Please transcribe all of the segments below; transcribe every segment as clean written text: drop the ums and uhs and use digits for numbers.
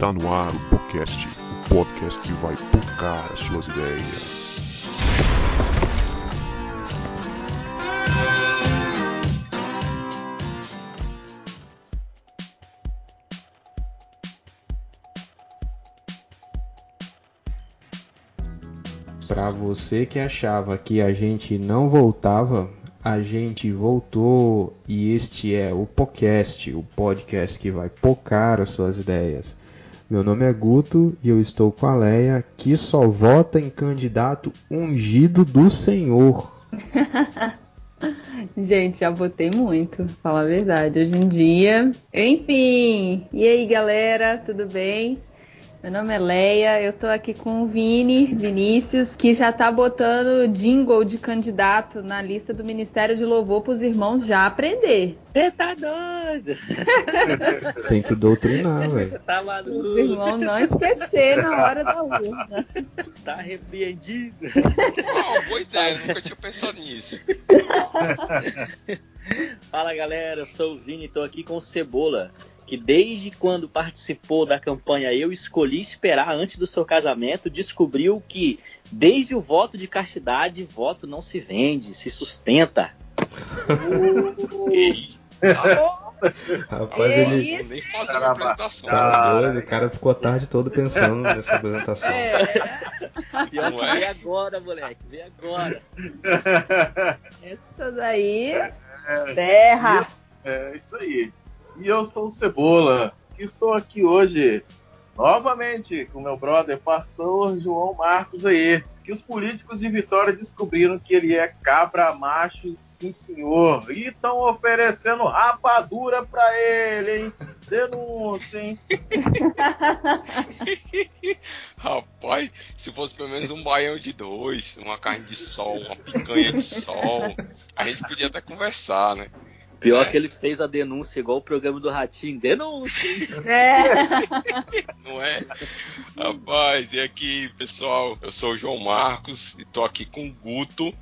Está no ar o podcast que vai tocar as suas ideias. Para você que achava que a gente não voltava, a gente voltou e este é o podcast que vai pocar as suas ideias. Meu nome é Guto e eu estou com a Leia, que só vota em candidato ungido do Senhor. Gente, já votei muito, pra falar a verdade, hoje em dia. Enfim, e aí galera, tudo bem? Meu nome é Leia, eu tô aqui com o Vinícius, que já tá botando jingle de candidato na lista do Ministério de Louvor pros irmãos já aprender. Você tá doido? Tem que doutrinar, velho. Tá maluco? Os irmãos não esquecer na hora da urna. Tá arrependido? Boa ideia, nunca tinha pensado nisso. Fala galera, eu sou o Vini e tô aqui com o Cebola, que desde quando participou da campanha Eu Escolhi Esperar Antes do Seu Casamento, descobriu que desde o voto de castidade, voto não se vende, se sustenta. Rapaz, ele Nem fazer uma apresentação. tá doido, o cara ficou a tarde toda pensando nessa apresentação. Pior Não que é? vê agora, moleque, vê agora. Essa daí, terra. É isso aí. E eu sou o Cebola, que estou aqui hoje, novamente, com meu brother, pastor João Marcos aí, que os políticos de Vitória descobriram que ele é cabra macho, sim senhor, e estão oferecendo rapadura pra ele, hein? Denúncia, hein? Rapaz, se fosse pelo menos um baião de 2, uma carne de sol, uma picanha de sol, a gente podia até conversar, né? Pior que ele fez a denúncia igual o programa do Ratinho. Denúncia! Não é? Rapaz, e aqui, pessoal, eu sou o João Marcos e tô aqui com o Guto,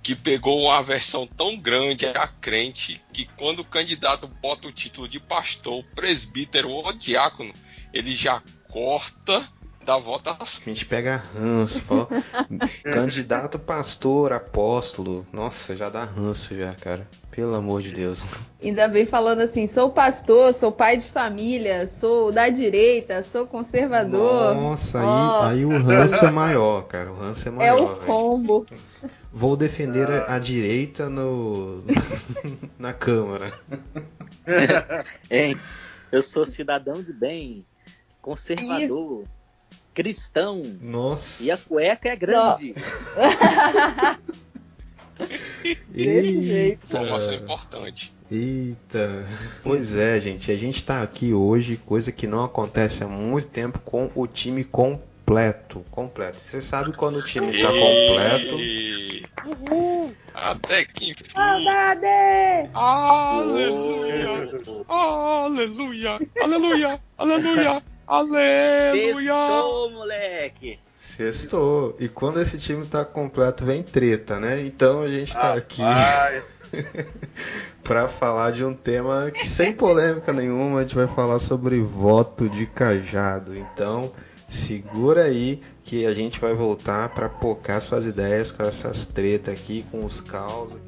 que pegou uma aversão tão grande a crente que quando o candidato bota o título de pastor, presbítero ou diácono, ele já corta da votação. A gente pega ranço, fala, candidato, pastor, apóstolo, nossa, já dá ranço já, cara, pelo amor de Deus. Ainda bem falando assim, sou pastor, sou pai de família, sou da direita, sou conservador. Nossa, aí o ranço é maior, cara, o ranço é É maior. o combo. Vou defender a direita na Câmara. Hein? Eu sou cidadão de bem, conservador, cristão, Nossa. e a cueca é grande. Informação importante. Eita, pois é, gente, a gente tá aqui hoje, coisa que não acontece há muito tempo, com o time completo. Você sabe quando o time tá completo? Uhul! Até que enfim! Saudade! Aleluia! Aleluia! Aleluia! Aleluia! Aleluia! Sextou, moleque! Sextou. E quando esse time tá completo, vem treta, né? Então a gente tá aqui pra falar de um tema que, sem polêmica nenhuma, a gente vai falar sobre voto de cajado. Então, segura aí que a gente vai voltar pra pocar suas ideias com essas tretas aqui, com os causos.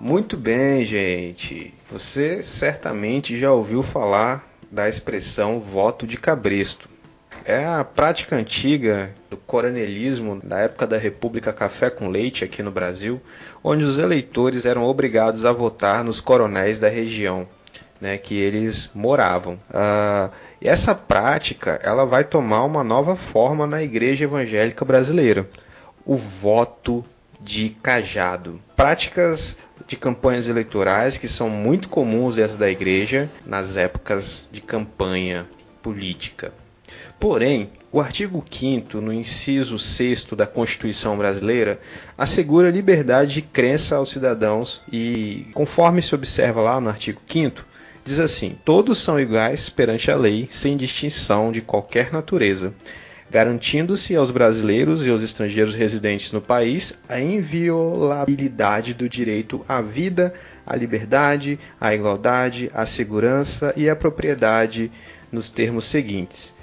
Muito bem, gente. Você certamente já ouviu falar da expressão voto de cabresto. É a prática antiga do coronelismo da época da República Café com Leite aqui no Brasil, onde os eleitores eram obrigados a votar nos coronéis da região, né, que eles moravam. E essa prática ela vai tomar uma nova forma na Igreja Evangélica Brasileira, o voto de cajado. Práticas de campanhas eleitorais que são muito comuns dentro da igreja nas épocas de campanha política. Porém, o artigo 5º, no inciso 6º da Constituição Brasileira, assegura liberdade de crença aos cidadãos e, conforme se observa lá no artigo 5º, diz assim: todos são iguais perante a lei, sem distinção de qualquer natureza. garantindo-se aos brasileiros e aos estrangeiros residentes no país a inviolabilidade do direito à vida, à liberdade, à igualdade, à segurança e à propriedade nos termos seguintes.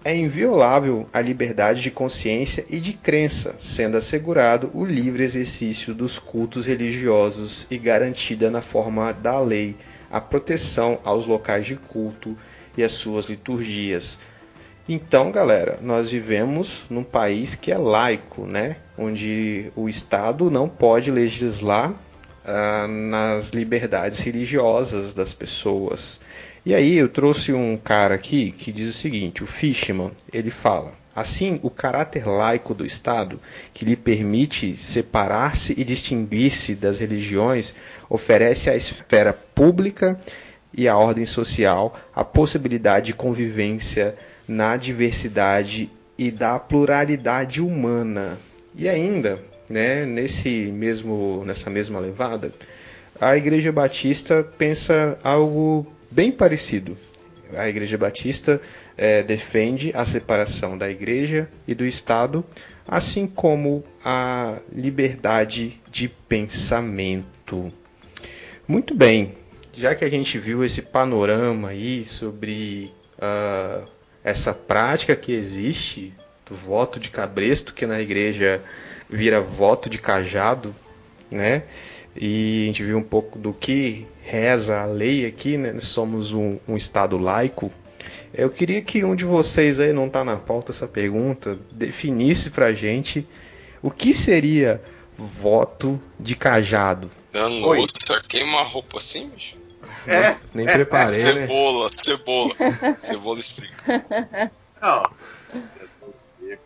É inviolável a liberdade de consciência e de crença, sendo assegurado o livre exercício dos cultos religiosos e garantida na forma da lei a proteção aos locais de culto e às suas liturgias. Então, galera, nós vivemos num país que é laico, né? Onde o Estado não pode legislar nas liberdades religiosas das pessoas. E aí eu trouxe um cara aqui que diz o seguinte, o Fishman, ele fala: assim, o caráter laico do Estado, que lhe permite separar-se e distinguir-se das religiões, oferece à esfera pública e à ordem social a possibilidade de convivência na diversidade e da pluralidade humana. E ainda, né, nessa mesma levada, a Igreja Batista pensa algo bem parecido. A Igreja Batista defende a separação da Igreja e do Estado, assim como a liberdade de pensamento. Muito bem, já que a gente viu esse panorama aí sobre essa prática que existe do voto de cabresto, que na Igreja vira voto de cajado, né? E a gente viu um pouco do que reza a lei aqui, né? Nós somos um Estado laico. Eu queria que um de vocês aí, não está na pauta essa pergunta, definisse pra gente o que seria voto de cajado. Nossa, queima a roupa assim, bicho? Nem preparei, né? Cebola explica. Não,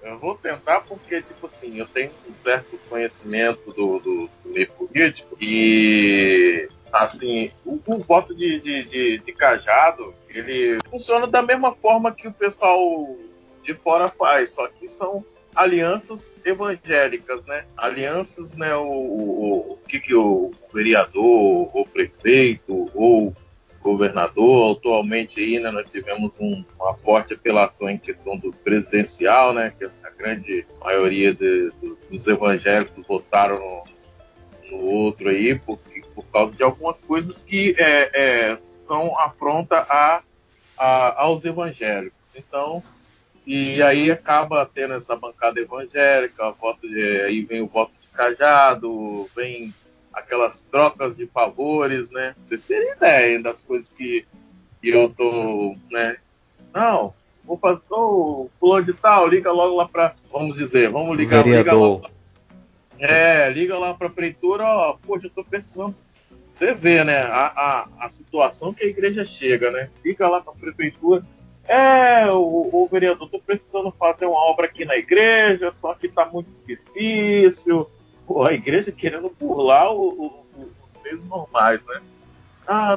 eu vou tentar porque, tipo assim, eu tenho um certo conhecimento do meio político e, assim, o voto de cajado, ele funciona da mesma forma que o pessoal de fora faz, só que são alianças evangélicas, né? Alianças, né? O que o vereador, o prefeito, ou governador, atualmente aí, né, nós tivemos uma forte apelação em questão do presidencial, né, que a grande maioria dos evangélicos votaram no outro aí por causa de algumas coisas que são afronta aos evangélicos. Então, e aí acaba tendo essa bancada evangélica, aí vem o voto de cajado, vem aquelas trocas de favores, né? Vocês terem ideia das coisas que eu tô, né? Não, vou fazer o fulano de tal, liga logo lá pra, vamos ligar vereador. Liga lá pra prefeitura, ó, poxa, eu tô precisando. Você vê, né, a situação que a igreja chega, né? Liga lá pra prefeitura, o vereador, tô precisando fazer uma obra aqui na igreja, só que tá muito difícil. Pô, a igreja querendo burlar os meios normais, né?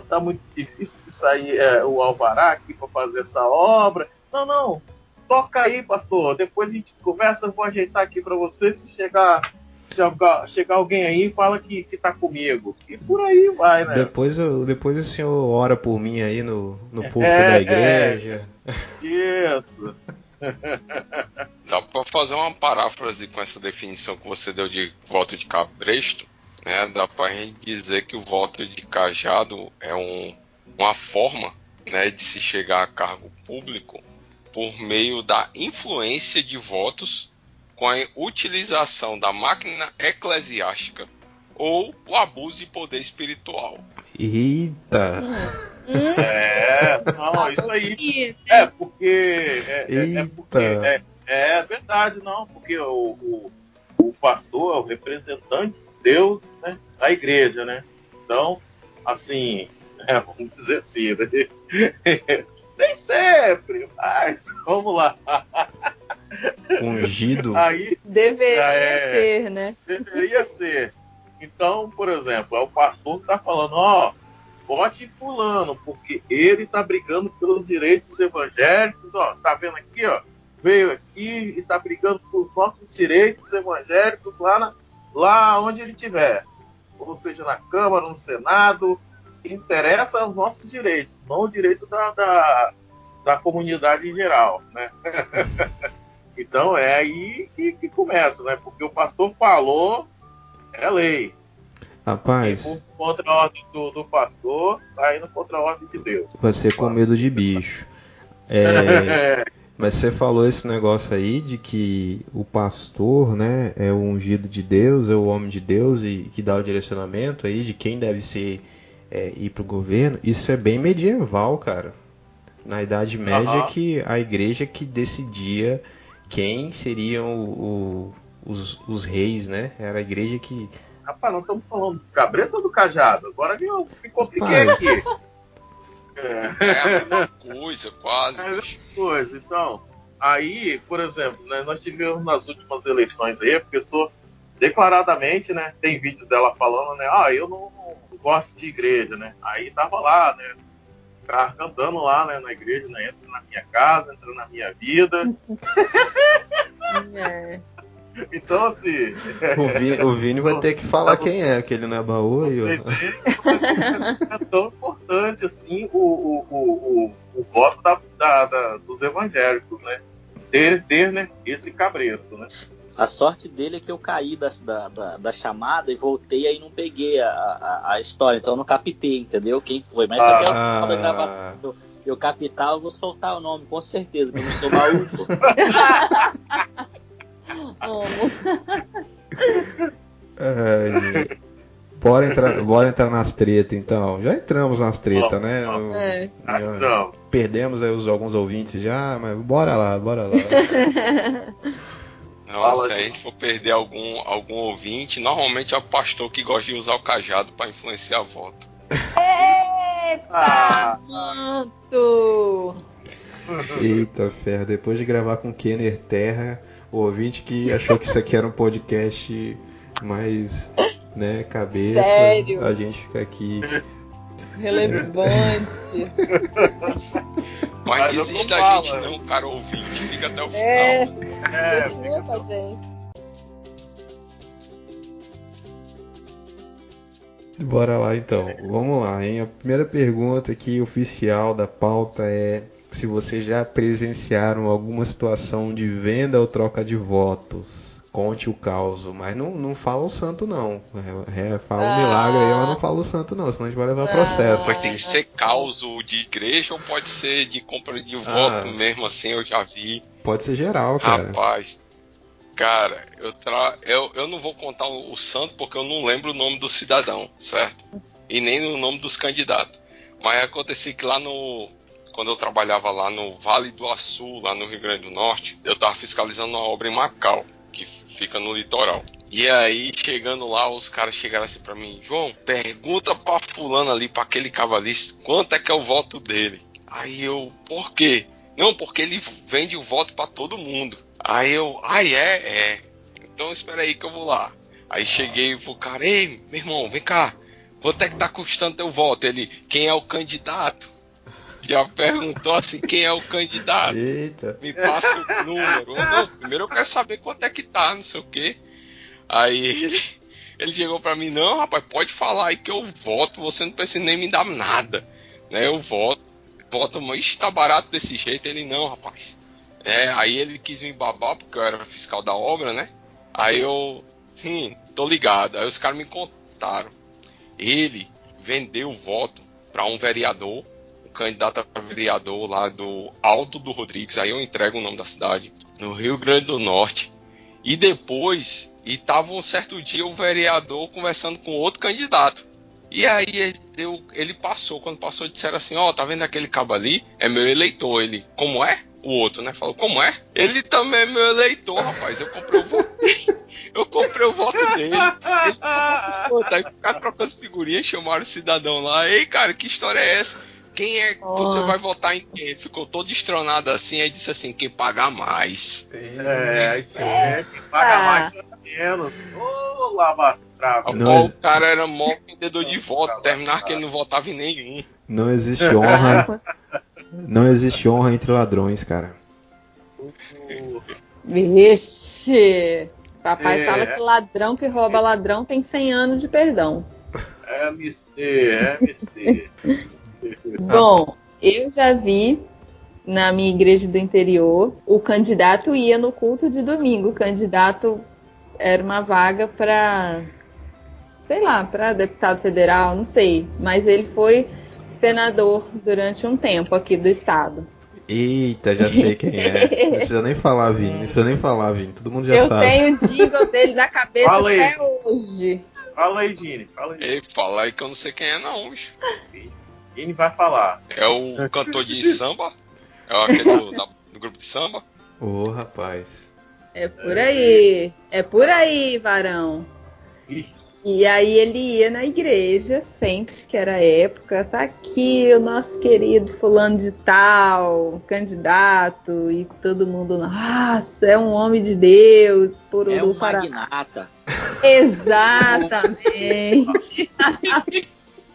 Tá muito difícil de sair o alvará aqui para fazer essa obra. Não, toca aí, pastor. Depois a gente conversa, eu vou ajeitar aqui para você. Se chegar alguém aí, fala que tá comigo. E por aí vai, né? Depois o senhor ora por mim aí no púlpito da igreja. Isso. Dá para fazer uma paráfrase com essa definição que você deu de voto de cabresto, né? Dá para a gente dizer que o voto de cajado é uma forma, né, de se chegar a cargo público por meio da influência de votos com a utilização da máquina eclesiástica ou o abuso de poder espiritual. Eita! Não, isso aí. Porque é verdade, não, porque o pastor é o representante de Deus, né, da igreja, né? Então, assim, vamos dizer assim, né? Nem sempre, mas vamos lá. Ungido. Aí, deveria ser, né? Deveria ser. Então, por exemplo, é o pastor que está falando, vote fulano, porque ele está brigando pelos direitos evangélicos, tá vendo aqui, veio aqui e está brigando pelos nossos direitos evangélicos lá onde ele estiver, ou seja, na Câmara, no Senado, interessa os nossos direitos, não o direito da comunidade em geral, né? Então é aí que começa, né? Porque o pastor falou, é lei. Rapaz, E contra a ordem do pastor, tá indo contra a ordem de Deus. você com medo de bicho. Mas você falou esse negócio aí de que o pastor, né, é o ungido de Deus, é o homem de Deus e que dá o direcionamento aí de quem deve ser ir pro governo. Isso é bem medieval, cara. Na Idade Média que a igreja que decidia quem seriam os reis, né? Era a igreja que... Rapaz, não estamos falando do cabeça ou do cajado? Agora que eu me compliquei aqui. É a mesma coisa, quase. É a mesma coisa. Então, aí, por exemplo, né, nós tivemos nas últimas eleições aí, a pessoa declaradamente, né, tem vídeos dela falando, né, eu não gosto de igreja, né, aí tava lá, né, cantando lá, né, na igreja, né, entra na minha casa, entra na minha vida. Então, assim... O Vini vai ter que falar quem é, que ele não é baú. É tão importante, assim, o voto dos evangélicos, né? Ter né, esse cabresto, né? A sorte dele é que eu caí da chamada e voltei, aí não peguei a história, então eu não captei, entendeu? Quem foi. Mas só que eu captar, eu vou soltar o nome, com certeza, porque eu não sou baú, pô. Bora entrar nas tretas, então. Já entramos nas tretas, né? Perdemos aí alguns ouvintes já, mas bora lá. Não, se a gente for perder algum ouvinte, normalmente é o pastor que gosta de usar o cajado para influenciar voto. Eita, santo! Eita ferro, depois de gravar com Kenner Terra, o ouvinte que achou que isso aqui era um podcast mais, né, cabeça, sério? A gente fica aqui relevante. Mas desiste da gente não, cara ouvinte, fica até o final. Continua com a gente. Bora lá então, vamos lá, hein? A primeira pergunta aqui oficial da pauta é se vocês já presenciaram alguma situação de venda ou troca de votos. Conte o caos, mas não fala o santo não. Fala o milagre aí, mas não fala o santo não, senão a gente vai levar processo. Mas tem que ser caos de igreja ou pode ser de compra de voto mesmo assim, eu já vi. Pode ser geral, cara. Rapaz, cara, eu não vou contar o santo porque eu não lembro o nome do cidadão, certo? E nem o nome dos candidatos. Mas aconteceu que quando eu trabalhava lá no Vale do Açu, lá no Rio Grande do Norte, eu tava fiscalizando uma obra em Macau, que fica no litoral. E aí, chegando lá, os caras chegaram assim pra mim: João, pergunta pra fulano ali, pra aquele cavalista, quanto é que é o voto dele? Aí eu, por quê? Não, porque ele vende o voto pra todo mundo. Aí eu, então espera aí que eu vou lá. Aí cheguei pro cara: ei, meu irmão, vem cá, quanto é que tá custando teu voto? Ele, quem é o candidato? Já perguntou assim, quem é o candidato? Eita. Me passa o número. Não, primeiro eu quero saber quanto é que tá, não sei o quê. Aí ele chegou pra mim: não, rapaz, pode falar aí que eu voto, você não precisa nem me dar nada, né? Eu voto, mas tá barato desse jeito. Ele: não, rapaz. Aí ele quis me babar porque eu era fiscal da obra, né? Aí eu, sim, tô ligado. Aí os caras me contaram: ele vendeu o voto pra um vereador, candidato a vereador lá do Alto do Rodrigues, aí eu entrego o nome da cidade, no Rio Grande do Norte. E depois, tava um certo dia o vereador conversando com outro candidato. E aí ele passou, quando passou disseram assim: tá vendo aquele cabo ali? É meu eleitor. Ele, como é? O outro, né? Falou, como é? Ele também é meu eleitor, rapaz. Eu comprei o voto eu comprei o voto dele. Aí ficaram trocando figurinha, chamaram o cidadão lá: ei, cara, que história é essa? Quem é que você vai votar em quem? Ele ficou todo estronado assim, aí disse assim: quem pagar mais. Quem paga mais menos. Ô, lava trava. O cara era mó vendedor de voto, terminar que ele não votava em nenhum. Não existe honra. Não existe honra entre ladrões, cara. Vixe! Papai fala que ladrão que rouba ladrão tem 100 anos de perdão. MST. Bom, eu já vi na minha igreja do interior, o candidato ia no culto de domingo. O candidato era uma vaga para, sei lá, para deputado federal, não sei. Mas ele foi senador durante um tempo aqui do estado. Eita, já sei quem é. Não precisa nem falar, Vini. Todo mundo já sabe. Eu tenho o jingle dele na cabeça Fala aí. até hoje. Fala aí, Vini. Fala aí. Ei, fala aí que eu não sei quem é não, bicho. Vini vai falar. É o cantor de samba? É aquele do grupo de samba? Ô, rapaz. É por aí, varão. Ixi, E aí ele ia na igreja sempre, que era época, tá aqui o nosso querido fulano de tal, candidato, e todo mundo, nossa, é um homem de Deus, por É um magnata. Exatamente.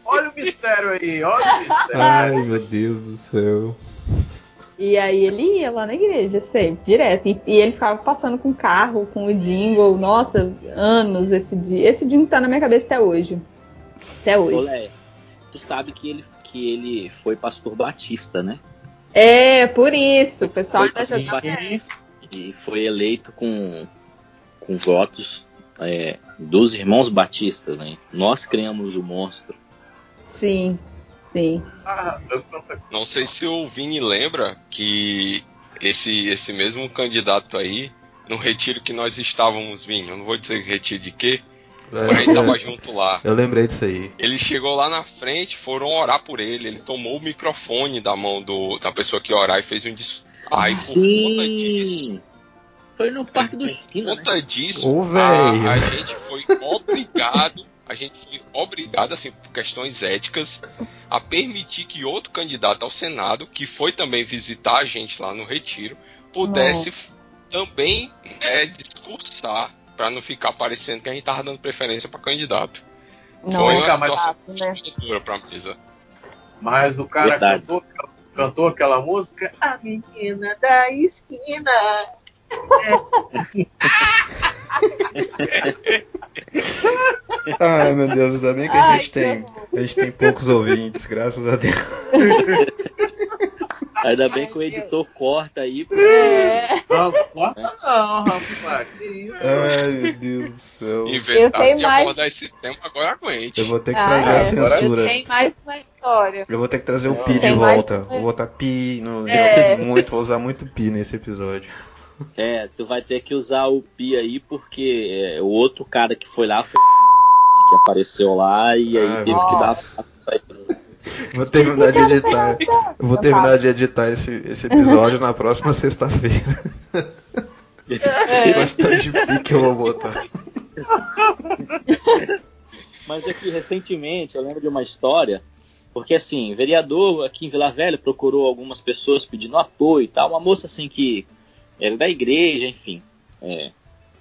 olha o mistério aí, olha o mistério. Ai, meu Deus do céu. E aí ele ia lá na igreja, sempre, direto. E ele ficava passando com o carro, com o jingle. Nossa, anos esse dia. Esse jingle tá na minha cabeça até hoje. Até hoje. Olé, tu sabe que ele foi pastor batista, né? É, por isso. O pessoal Foi ainda pastor jogava. batista e foi eleito com votos dos irmãos batistas, né? Nós criamos o monstro. Sim, sim. Ah, Não sei se o Vini lembra que esse mesmo candidato aí, no retiro que nós estávamos, Vini, eu não vou dizer retiro de quê, mas a gente tava junto lá. Eu lembrei disso aí. Ele chegou lá na frente, foram orar por ele, ele tomou o microfone da mão da pessoa que ia orar e fez um discurso. Aí por conta disso, Sim! Foi no Parque do China, por conta disso, Ô, velho. a gente foi obrigado, assim, por questões éticas, a permitir que outro candidato ao Senado, que foi também visitar a gente lá no retiro, pudesse também discursar, para não ficar parecendo que a gente tava dando preferência para candidato. Foi uma situação assustadora para a mesa. Mas o cara Verdade. cantou aquela música, A Menina da Esquina. Ai, meu Deus, ainda bem que Ai, a gente tem poucos ouvintes, graças a Deus. Ainda bem que o editor corta aí. É. Não, corta não, rapaz. Que isso? Ai, meu Deus do céu. Inventar tenho de mais- abordar esse tema, agora aguente. Eu vou ter que trazer a censura. Tem mais uma história. Eu vou ter que trazer o pi de Tem mais volta. uma- Vou botar pi no. É. Vou usar muito pi nesse episódio. Tu vai ter que usar o pi aí, porque o outro cara que foi lá foi que apareceu lá e aí Ai, teve meu que dar. Vou terminar de editar. Eu vou terminar de editar esse episódio na próxima sexta-feira. Quantidade de pi que eu vou botar. Mas aqui, recentemente, eu lembro de uma história, porque assim, vereador aqui em Vila Velha procurou algumas pessoas pedindo apoio e tal, uma moça assim que era da igreja, enfim,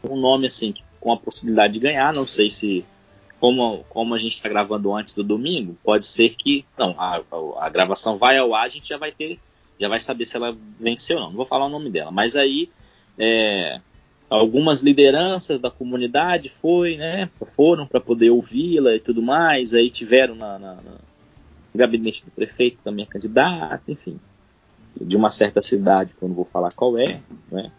um nome assim, com a possibilidade de ganhar, não sei se, como a gente está gravando antes do domingo, pode ser que, não, a gravação vai ao ar, a gente já vai saber se ela venceu ou não vou falar o nome dela, mas aí algumas lideranças da comunidade foram para poder ouvi-la e tudo mais, aí tiveram no gabinete do prefeito também a candidata, enfim, de uma certa cidade, que eu não vou falar qual é, né?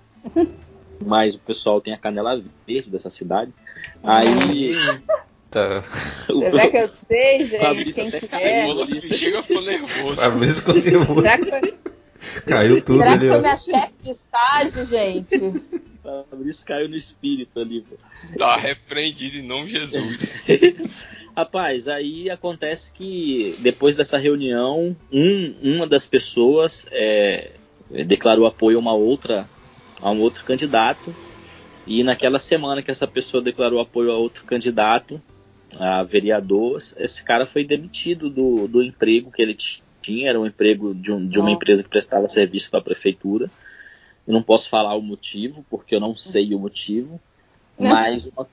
Mas o pessoal tem a canela verde dessa cidade. Aí Tá. Será que eu sei, gente? Fabrício Quem até que é? Cebola chega ficou nervoso. Fabrício ficou nervoso. Será que Caiu tudo será ali, que foi ó. minha chefe de estágio, gente? o Fabrício caiu no espírito ali, pô. Tá repreendido em nome de Jesus. Rapaz, aí acontece que depois dessa reunião, uma das pessoas declarou apoio a um outro candidato, e naquela semana que essa pessoa declarou apoio a outro candidato, a vereador, esse cara foi demitido do emprego que ele tinha, era um emprego de uma empresa que prestava serviço para a prefeitura. Eu não posso falar o motivo, porque eu não sei o motivo. Mas uma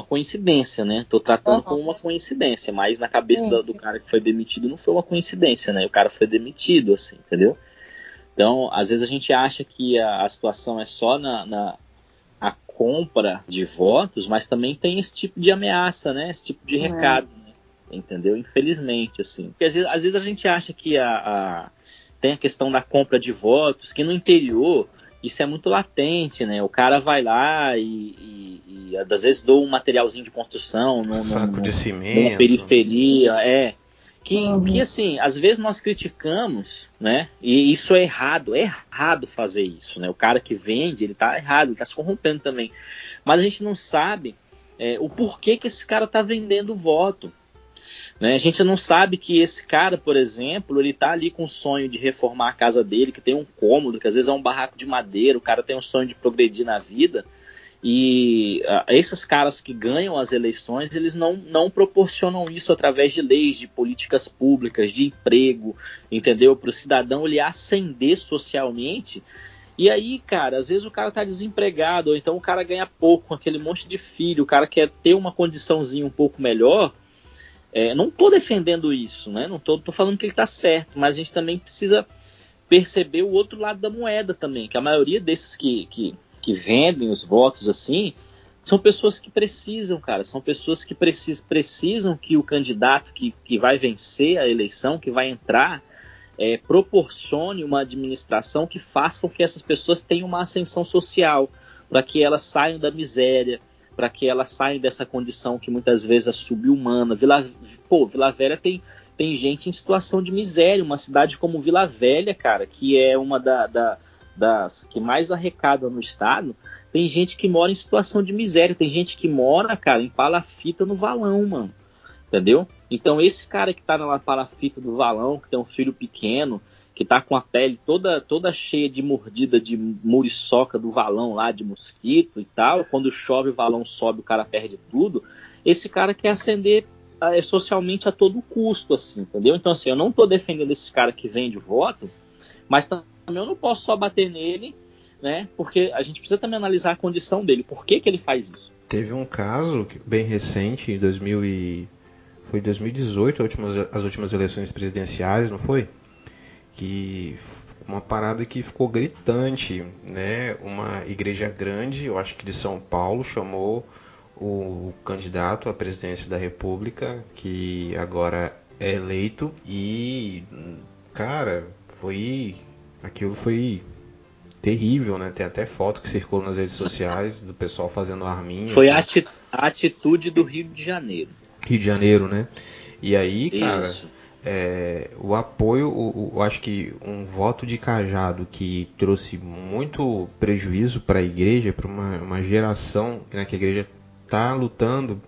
coincidência, né? Tô tratando como uma coincidência, mas na cabeça do cara que foi demitido não foi uma coincidência, né? O cara foi demitido, assim, entendeu? Então, às vezes a gente acha que a situação é só na compra de votos, mas também tem esse tipo de ameaça, né? Esse tipo de recado, né? Entendeu? Infelizmente, assim. Porque às vezes a gente acha que tem a questão da compra de votos, que no interior isso é muito latente, né? O cara vai lá e às vezes doa um materialzinho de construção Saco de cimento, numa periferia, que assim, às vezes nós criticamos, né? E isso é errado fazer isso, né? O cara que vende, ele tá errado, ele tá se corrompendo também. Mas a gente não sabe o porquê que esse cara tá vendendo voto. Né? A gente não sabe que esse cara, por exemplo, ele tá ali com o sonho de reformar a casa dele, que tem um cômodo, que às vezes é um barraco de madeira, o cara tem um sonho de progredir na vida, e esses caras que ganham as eleições, eles não proporcionam isso através de leis, de políticas públicas, de emprego, entendeu? Para o cidadão ele ascender socialmente. E aí, cara, às vezes o cara tá desempregado, ou então o cara ganha pouco com aquele monte de filho, o cara quer ter uma condiçãozinha um pouco melhor. Não tô defendendo isso, né? Não tô falando que ele tá certo, mas a gente também precisa perceber o outro lado da moeda também, que a maioria desses que vendem os votos assim, são pessoas que precisam, cara, são pessoas que precisam que o candidato que vai vencer a eleição, que vai entrar, proporcione uma administração que faça com que essas pessoas tenham uma ascensão social, para que elas saiam da miséria, para que elas saiam dessa condição que muitas vezes é sub-humana. Vila Velha tem gente em situação de miséria. Uma cidade como Vila Velha, cara, que é uma das que mais arrecada no estado, tem gente que mora em situação de miséria. Tem gente que mora, cara, em palafita no valão, mano. Entendeu? Então esse cara que tá na palafita do valão, que tem um filho pequeno, que tá com a pele toda cheia de mordida de muriçoca do valão lá, de mosquito e tal, quando chove o valão sobe, o cara perde tudo, esse cara quer ascender socialmente a todo custo, assim, entendeu? Então assim, eu não tô defendendo esse cara que vende o voto, mas também eu não posso só bater nele, né, porque a gente precisa também analisar a condição dele, por que ele faz isso. Teve um caso bem recente, em 2018, as últimas eleições presidenciais, não foi? Que uma parada que ficou gritante, né? Uma igreja grande, eu acho que de São Paulo, chamou o candidato à presidência da República, que agora é eleito, e, cara, aquilo foi terrível, né? Tem até foto que circula nas redes sociais do pessoal fazendo arminha. Foi a atitude do Rio de Janeiro. Rio de Janeiro, né? E aí, cara... Isso. O apoio, acho que um voto de cajado que trouxe muito prejuízo para a igreja, para uma geração, né, que a igreja está lutando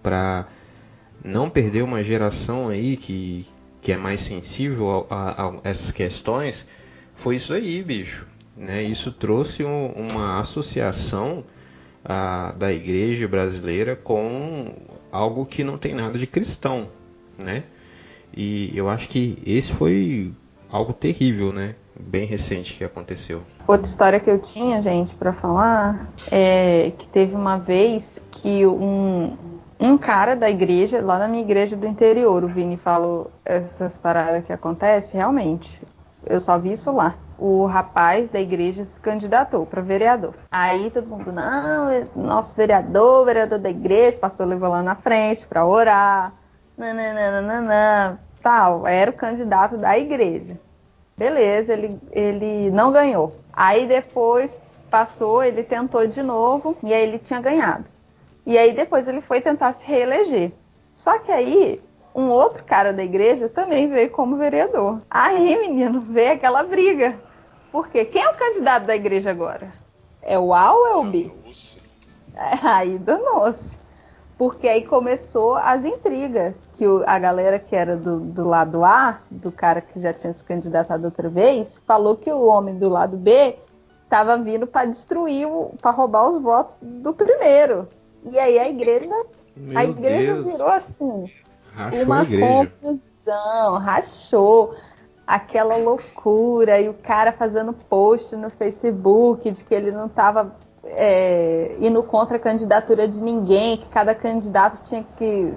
para não perder uma geração aí que é mais sensível a essas questões, foi isso aí, bicho. Né? Isso trouxe uma associação da igreja brasileira com algo que não tem nada de cristão, né? E eu acho que esse foi algo terrível, né? Bem recente que aconteceu. Outra história que eu tinha, gente, pra falar, é que teve uma vez que um cara da igreja, lá na minha igreja do interior, o Vini falou essas paradas que acontecem, realmente, eu só vi isso lá. O rapaz da igreja se candidatou para vereador. Aí todo mundo, não, nosso vereador da igreja, o pastor levou lá na frente para orar, tal, era o candidato da igreja. Beleza, ele não ganhou. Aí depois passou, ele tentou de novo e aí ele tinha ganhado. E aí depois ele foi tentar se reeleger. Só que aí um outro cara da igreja também veio como vereador. Aí, menino, veio aquela briga. Por quê? Quem é o candidato da igreja agora? É o A ou é o B? Aí danou-se. Porque aí começou as intrigas, que a galera que era do lado A, do cara que já tinha se candidatado outra vez, falou que o homem do lado B estava vindo para destruir, para roubar os votos do primeiro. E aí a igreja virou assim, rachou uma confusão, rachou, aquela loucura, e o cara fazendo post no Facebook de que ele não estava indo contra a candidatura de ninguém, que cada candidato tinha que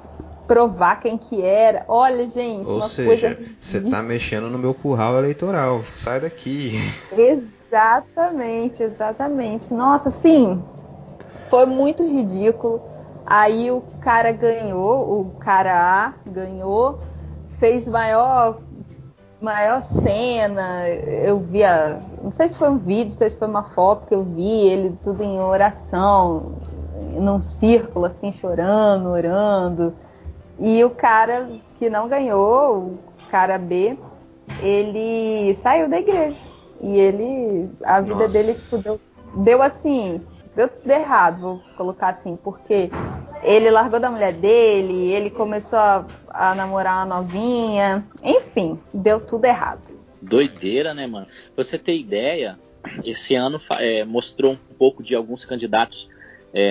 provar quem que era. Olha, gente, ou seja, você tá mexendo no meu curral eleitoral, sai daqui. Exatamente. Nossa, sim, foi muito ridículo. Aí o cara ganhou, o cara A ganhou, fez maior maior cena. Eu via, não sei se foi um vídeo, não sei se foi uma foto que eu vi, ele tudo em oração, num círculo, assim, chorando, orando. E o cara que não ganhou, o cara B, ele saiu da igreja. E a vida dele tipo, deu assim, deu tudo errado, vou colocar assim, porque ele largou da mulher dele, ele começou a namorar uma novinha, enfim, deu tudo errado. Doideira, né, mano? Pra você ter ideia, esse ano mostrou um pouco de alguns candidatos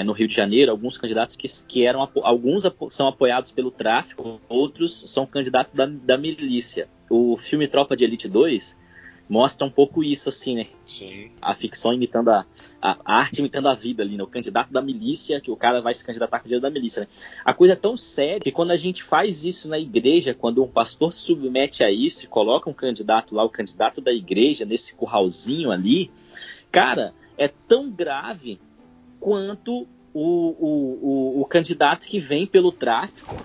no Rio de Janeiro, alguns candidatos que eram, alguns são apoiados pelo tráfico, outros são candidatos da milícia. O filme Tropa de Elite 2 mostra um pouco isso, assim, né? Sim. A ficção imitando a arte imitando a vida ali, né? O candidato da milícia, que o cara vai se candidatar com o dinheiro da milícia, né? A coisa é tão séria que quando a gente faz isso na igreja, quando um pastor se submete a isso e coloca um candidato lá, o candidato da igreja, nesse curralzinho ali, cara, é tão grave quanto o candidato que vem pelo tráfico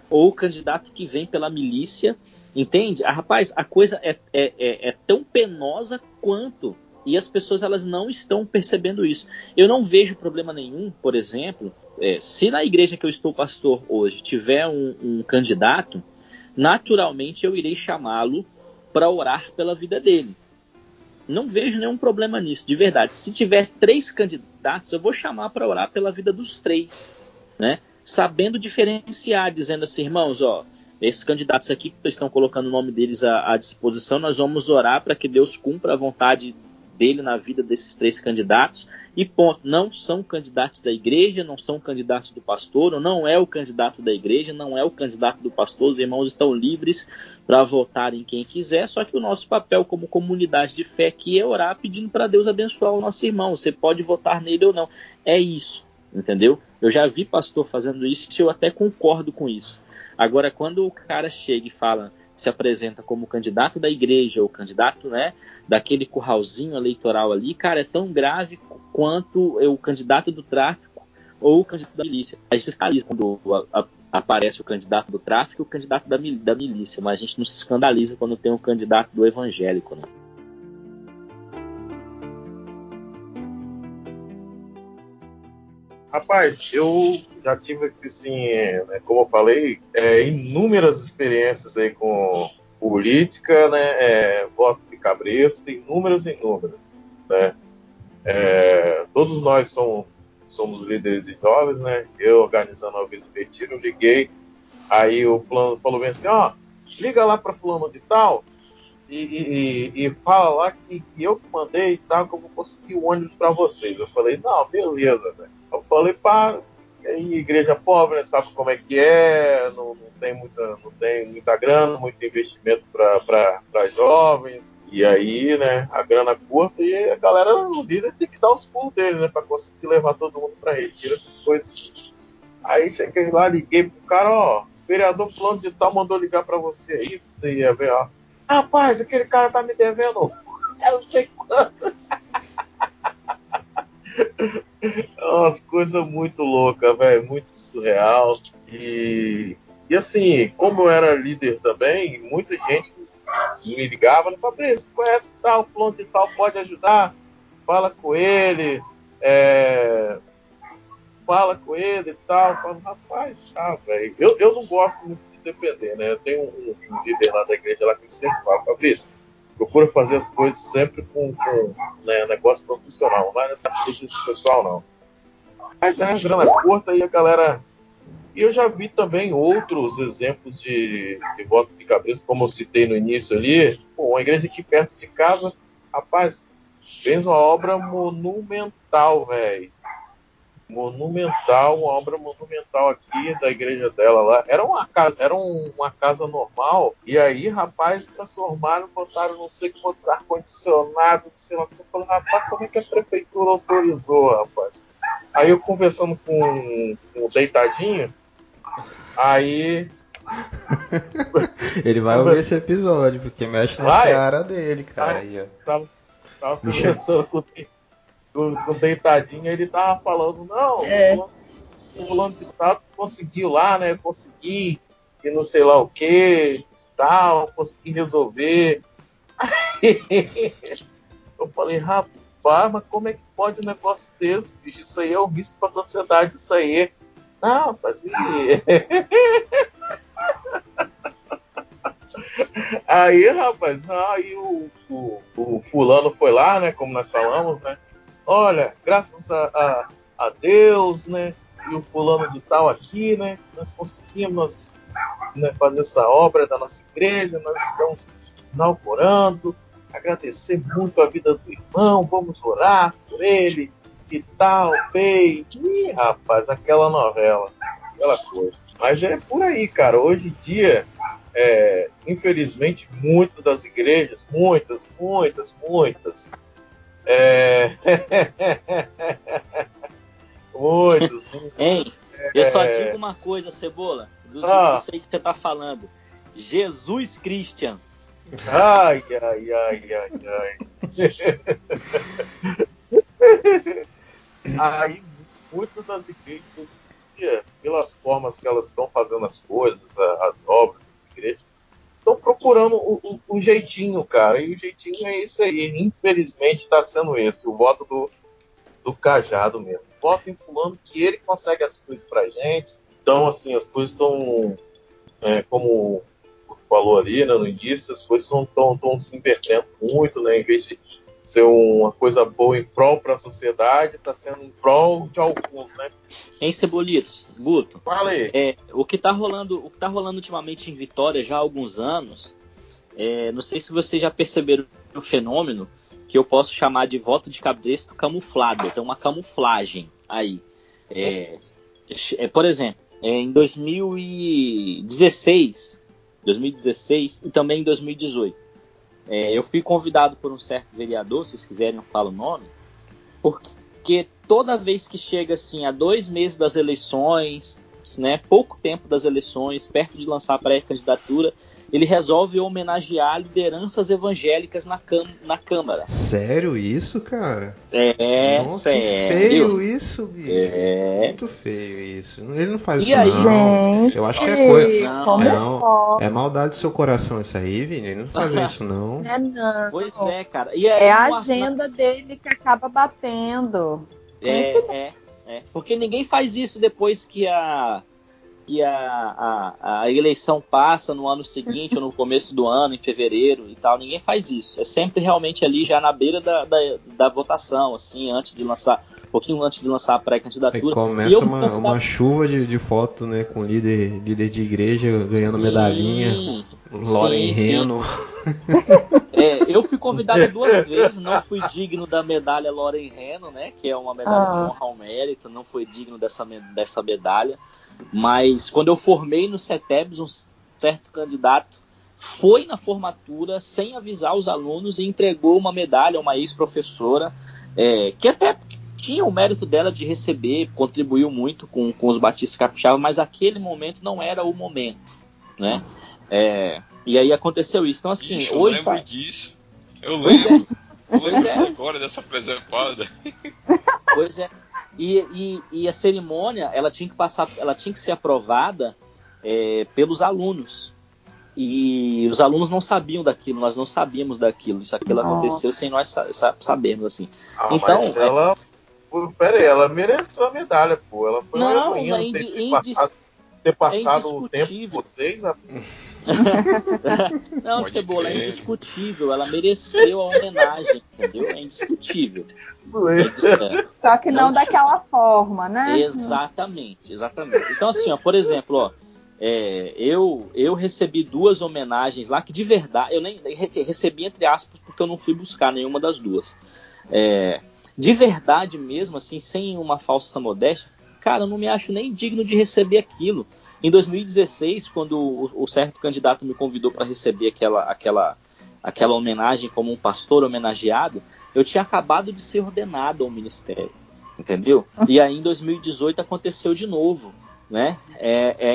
ou o candidato que vem pela milícia, entende? Rapaz, a coisa é tão penosa quanto, e as pessoas elas não estão percebendo isso. Eu não vejo problema nenhum, por exemplo, se na igreja que eu estou pastor hoje tiver um candidato, naturalmente eu irei chamá-lo para orar pela vida dele. Não vejo nenhum problema nisso, de verdade. Se tiver 3 candidatos, eu vou chamar para orar pela vida dos 3, né? Sabendo diferenciar, dizendo assim, irmãos, ó, esses candidatos aqui que estão colocando o nome deles à disposição, nós vamos orar para que Deus cumpra a vontade dele na vida desses 3 candidatos, e ponto. Não são candidatos da igreja, não são candidatos do pastor, ou não é o candidato da igreja, não é o candidato do pastor, os irmãos estão livres para votar em quem quiser, só que o nosso papel como comunidade de fé aqui é orar pedindo para Deus abençoar o nosso irmão, você pode votar nele ou não, é isso, entendeu? Eu já vi pastor fazendo isso e eu até concordo com isso. Agora, quando o cara chega e fala, se apresenta como candidato da igreja ou candidato, né, daquele curralzinho eleitoral ali, cara, é tão grave quanto o candidato do tráfico ou o candidato da milícia. A gente se escandaliza quando aparece o candidato do tráfico e o candidato da milícia, mas a gente não se escandaliza quando tem um candidato do evangélico, né? Rapaz, eu já tive, assim, como eu falei, inúmeras experiências aí com política, né, voto de cabresto, inúmeras, né? Todos nós somos líderes de jovens, né? Eu organizando a vez Retiro, liguei, aí o plano falou bem assim, ó, liga lá para fulano de tal e fala lá que eu que mandei e tal, que eu vou conseguir o ônibus para vocês. Eu falei, não, beleza, velho. Eu falei, pá, igreja pobre, né, sabe como é que é, não tem muita grana, muito investimento para jovens, e aí, né, a grana curta, e a galera, o líder tem que dar os pulos dele, né, para conseguir levar todo mundo para retiro, essas coisas. Aí cheguei lá, liguei pro cara, ó, vereador fulano de tal mandou ligar para você aí, você ia ver, ó. Rapaz, aquele cara tá me devendo, eu não sei quanto. Umas coisas muito loucas, velho, muito surreal. E assim, como eu era líder também, muita gente me ligava, Fabrício, conhece tal, fulano de tal, pode ajudar? Fala com ele, fala com ele e tal. Eu falo, rapaz, tá, velho. Eu não gosto muito de depender, né? Eu tenho um líder lá da igreja lá que sempre fala, Fabrício, procura fazer as coisas sempre com né, negócio profissional, não é nessa coisa pessoal, não. Mas, né, grana curta e a galera... E eu já vi também outros exemplos de voto de cabeça, como eu citei no início ali. Pô, uma igreja aqui perto de casa, rapaz, fez uma obra monumental, velho. Monumental, uma obra monumental aqui da igreja dela lá. Era uma casa normal, e aí, rapaz, transformaram, botaram não sei quantos ar-condicionado, sei lá. Eu falei, rapaz, como é que a prefeitura autorizou, rapaz? Aí eu conversando com o Deitadinho, aí... Ele vai ouvir esse episódio, porque mexe na seara dele, cara. Aí, ó. Tava conversando com o Deitadinho, ele tava falando, não, o fulano de tal conseguiu lá, né? Consegui, e não sei lá o quê. tal, consegui resolver. Eu falei, rapaz, mas como é que pode um negócio desse, bicho? Isso aí é um risco para a sociedade, isso aí. Não, rapaz, aí, rapaz, aí o fulano foi lá, né, como nós falamos, né? Olha, graças a Deus, né, e o fulano de tal aqui, né, nós conseguimos, né, fazer essa obra da nossa igreja, nós estamos inaugurando, agradecer muito a vida do irmão, vamos orar por ele e tal, bem. E, rapaz, aquela novela, aquela coisa. Mas é por aí, cara, hoje em dia, infelizmente, muitas das igrejas, muitas, muitas, Hein? Eu só digo uma coisa, Cebola, do que você tá falando. Jesus Christian. Ai. Aí, muitas das igrejas, pelas formas que elas estão fazendo as coisas, as obras das igrejas, estão procurando o jeitinho, cara. E o jeitinho é isso aí. Infelizmente está sendo esse, o voto do cajado mesmo. Voto em fulano que ele consegue as coisas pra gente. Então, assim, as coisas estão, como falou ali, né, no início, as coisas estão se invertendo muito, né? Em vez de ser uma coisa boa em prol para a sociedade, está sendo em prol de alguns, né? Hein, Cebolito? Guto? Fala aí. O que tá rolando ultimamente em Vitória já há alguns anos, não sei se vocês já perceberam o fenômeno que eu posso chamar de voto de cabresto camuflado. Tem uma camuflagem aí. Por exemplo, em 2016 e também em 2018, eu fui convidado por um certo vereador, se vocês quiserem eu falo o nome, porque toda vez que chega assim a 2 meses das eleições, né, pouco tempo das eleições, perto de lançar a pré-candidatura, ele resolve homenagear lideranças evangélicas na Câmara. Sério isso, cara? Nossa, sério. Que feio isso, bicho. Muito feio isso. Ele não faz E isso, aí, não. gente, Eu acho que é coisa. Não, é maldade do seu coração isso aí, Vini. Ele não faz isso, não. não. Pois é, cara. E é a agenda dele que acaba batendo. Porque ninguém faz isso depois que a eleição passa no ano seguinte ou no começo do ano, em fevereiro e tal. Ninguém faz isso. É sempre realmente ali já na beira da votação, assim, um pouquinho antes de lançar a pré-candidatura. Aí começa uma chuva de foto, né, com líder de igreja ganhando medalhinha, Loren Reno. Eu fui convidado 2 vezes, não fui digno da medalha Loren Reno, né, que é uma medalha de honra ao mérito, não fui digno dessa medalha. Mas quando eu formei no CETEBS, um certo candidato foi na formatura sem avisar os alunos e entregou uma medalha a uma ex-professora, que até tinha o mérito dela de receber, contribuiu muito com os batistas capixaba, mas aquele momento não era o momento, né? E aí aconteceu isso. Então, assim, Ixi, hoje... Eu lembro disso. Eu lembro. Agora dessa preservada. Pois é. E a cerimônia, ela tinha que ser aprovada pelos alunos. E os alunos não sabiam daquilo, nós não sabíamos daquilo. Isso aquilo aconteceu sem nós sabermos, assim. Então, mas ela... Peraí, ela mereceu a medalha, pô. Ela foi uma heroína ter passado o tempo com vocês. Não, Cebola, é indiscutível. Ela mereceu a homenagem, entendeu? É indiscutível. Só que não daquela forma, né? Exatamente. Então, assim, por exemplo, eu recebi 2 homenagens lá que de verdade, eu nem recebi entre aspas porque eu não fui buscar nenhuma das 2. De verdade mesmo, assim, sem uma falsa modéstia, cara, eu não me acho nem digno de receber aquilo. Em 2016, quando o certo candidato me convidou para receber aquela homenagem como um pastor homenageado, eu tinha acabado de ser ordenado ao ministério, entendeu? E aí em 2018 aconteceu de novo, né?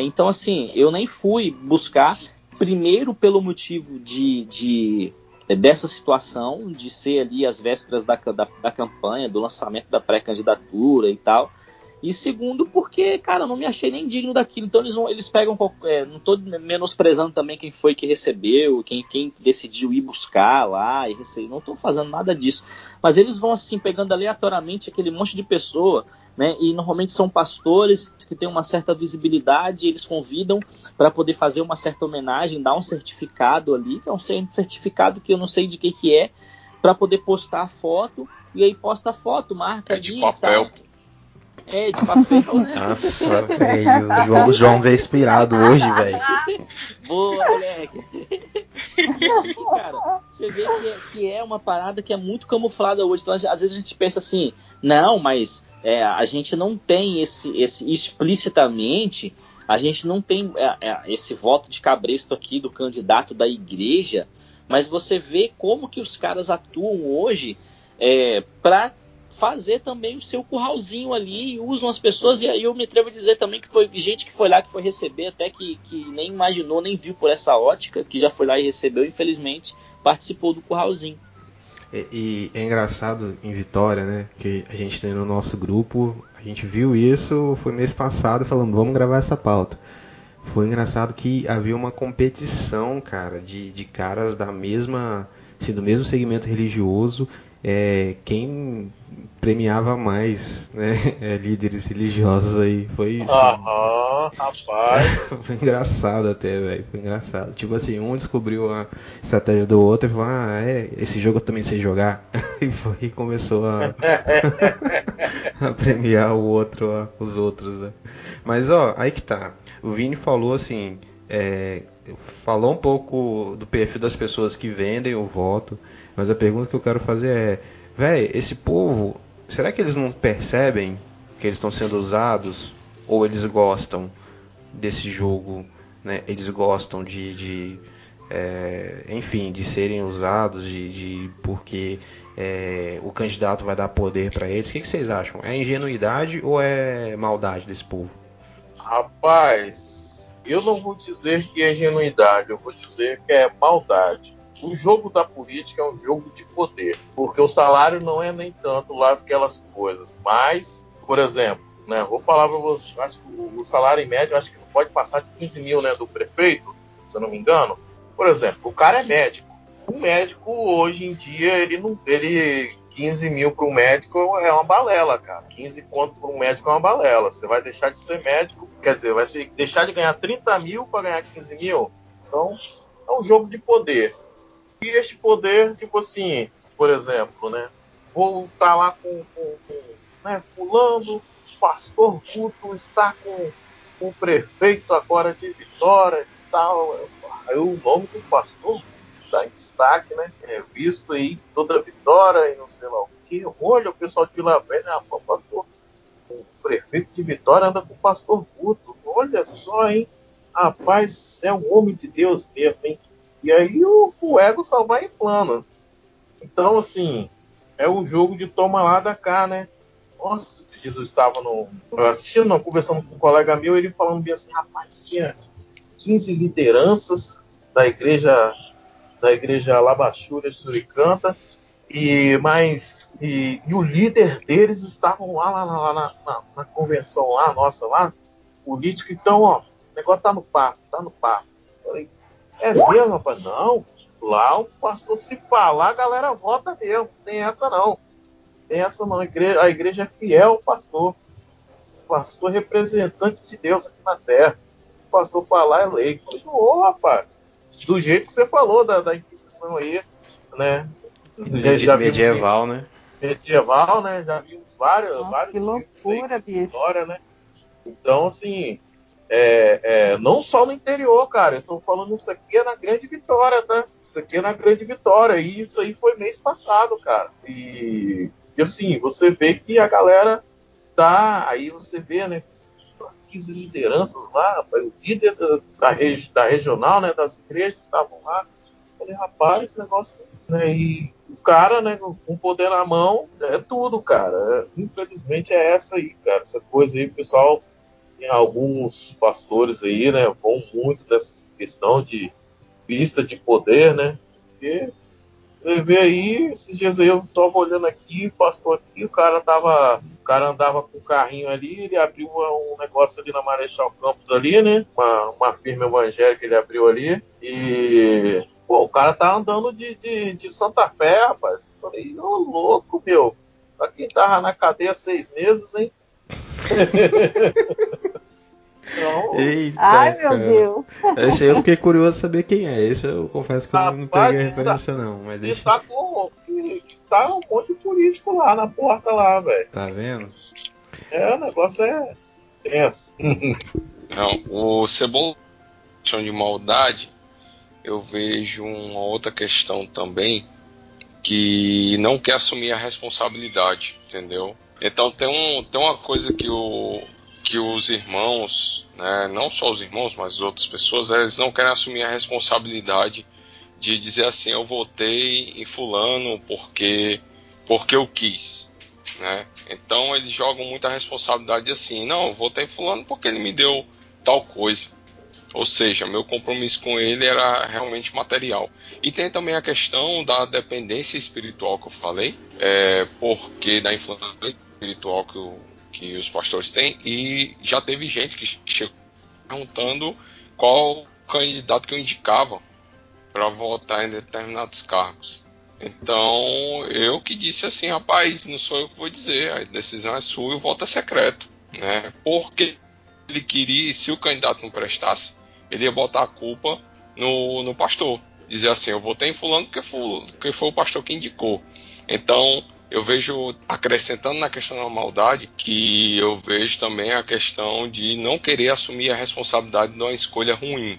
Então, assim, eu nem fui buscar, primeiro pelo motivo dessa situação, de ser ali as vésperas da campanha, do lançamento da pré-candidatura e tal, E segundo, porque, cara, eu não me achei nem digno daquilo. Então eles pegam. Não tô menosprezando também quem foi que recebeu, quem decidiu ir buscar lá e receber. Não tô fazendo nada disso. Mas eles vão, assim, pegando aleatoriamente aquele monte de pessoa, né? E normalmente são pastores que têm uma certa visibilidade. Eles convidam para poder fazer uma certa homenagem, dar um certificado ali, que é um certificado que eu não sei de que é, para poder postar a foto. E aí posta a foto, marca ali. De papel. De papel, né? Nossa, velho. O João veio inspirado hoje, velho. Boa, moleque. Cara, você vê que é uma parada que é muito camuflada hoje. Então, às vezes a gente pensa assim, não, mas a gente não tem esse explicitamente, a gente não tem esse voto de cabresto aqui do candidato da igreja, mas você vê como que os caras atuam hoje para fazer também o seu curralzinho ali e usam as pessoas. E aí eu me atrevo a dizer também que foi gente que foi lá, que foi receber, até que nem imaginou, nem viu por essa ótica, que já foi lá e recebeu, infelizmente participou do curralzinho. E é engraçado em Vitória, né, que a gente tem no nosso grupo, a gente viu isso, foi mês passado, falando, vamos gravar essa pauta. Foi engraçado que havia uma competição, cara, de caras da mesma, assim, do mesmo segmento religioso, quem premiava mais, né, líderes religiosos aí, foi isso. Rapaz. Foi engraçado até, velho, foi engraçado. Tipo assim, um descobriu a estratégia do outro e falou, esse jogo eu também sei jogar. E foi e começou a premiar os outros, né. Mas, aí que tá. O Vini falou assim, falou um pouco do perfil das pessoas que vendem o voto, mas a pergunta que eu quero fazer esse povo, será que eles não percebem que eles estão sendo usados? Ou eles gostam desse jogo, né? Eles gostam enfim, de serem usados, porque o candidato vai dar poder para eles? O que vocês acham? É ingenuidade ou é maldade desse povo? Rapaz, eu não vou dizer que é ingenuidade, eu vou dizer que é maldade. O jogo da política é um jogo de poder, porque o salário não é nem tanto lá aquelas coisas. Mas, por exemplo, né, vou falar para você, acho que o salário em média, acho que não pode passar de 15 mil, né, do prefeito, se eu não me engano. Por exemplo, o cara é médico. O médico, hoje em dia, ele 15 mil para um médico é uma balela, cara. 15 conto para um médico é uma balela. Você vai deixar de ser médico, quer dizer, vai ter que deixar de ganhar 30 mil para ganhar 15 mil. Então, é um jogo de poder. E este poder, tipo assim, por exemplo, né? Vou estar lá com fulano, pastor Guto está com o prefeito agora de Vitória e tal. Aí o nome do pastor está em destaque, né? É visto aí toda Vitória e não sei lá o que. Olha, o pessoal de Vila Velha, pastor, o prefeito de Vitória anda com o pastor Guto. Olha só, hein? Rapaz, é um homem de Deus mesmo, hein? E aí o ego só vai em plano. Então, assim, é um jogo de toma lá da cá, né? Nossa, Jesus estava assistindo, conversando com um colega meu, ele falando bem assim, rapaz, tinha 15 lideranças da igreja Labachúria Suricanta, e o líder deles estavam lá na convenção lá, nossa, lá, político, então, ó, o negócio tá no papo. Falei, é mesmo, rapaz? Não, lá o pastor, se falar, a galera vota mesmo, não tem essa não. A igreja é fiel ao pastor. O pastor é representante de Deus aqui na terra. O pastor falar é lei. Ô, rapaz, do jeito que você falou da Inquisição aí, né? Medieval, né? Medieval, né? Já vimos vários Que loucura, bicho. história, né? Então, assim, não só no interior, cara. Eu tô falando isso aqui na Grande Vitória, tá? Isso aqui é na Grande Vitória. E isso aí foi mês passado, cara. E assim, você vê que a galera tá... Aí você vê, né? 15 lideranças lá, o líder da regional, né? Das igrejas estavam lá. Eu falei, rapaz, esse negócio... Né, e o cara, né? Com poder na mão, é tudo, cara. Infelizmente é essa aí, cara. Essa coisa aí, o pessoal... Tem alguns pastores aí, né? Vão muito dessa questão de vista de poder, né? Porque Você vê aí, esses dias aí eu tava olhando aqui, passou aqui, o cara andava com o carrinho ali, ele abriu um negócio ali na Marechal Campos ali, né? Uma firma evangélica ele abriu ali. E pô, o cara tá andando de Santa Fé, rapaz. Eu falei, ô louco, meu. Pra quem tava na cadeia 6 meses, hein? Então, Eita, Ai, meu cara. Deus. Esse aí eu fiquei curioso saber quem é. Esse eu confesso que eu não rapaz, peguei a referência não, mas ele deixa. tá um monte de político lá na porta lá, velho. Tá vendo? O negócio é tenso. Não, o Cebola de maldade, eu vejo uma outra questão também, que não quer assumir a responsabilidade, entendeu? Então tem uma coisa que os irmãos, né, não só os irmãos, mas as outras pessoas, eles não querem assumir a responsabilidade de dizer assim, eu votei em fulano porque eu quis, né? Então eles jogam muita responsabilidade assim, não, eu votei em fulano porque ele me deu tal coisa. Ou seja, meu compromisso com ele era realmente material. E tem também a questão da dependência espiritual que eu falei, porque da influência espiritual que os pastores têm, e já teve gente que chegou perguntando qual candidato que eu indicava para votar em determinados cargos. Então, eu que disse assim, rapaz, não sou eu que vou dizer, a decisão é sua e o voto é secreto, né? Porque ele queria, se o candidato não prestasse, ele ia botar a culpa no pastor. Dizer assim, eu votei em fulano porque foi o pastor que indicou. Então, eu vejo, acrescentando na questão da maldade, que eu vejo também a questão de não querer assumir a responsabilidade de uma escolha ruim.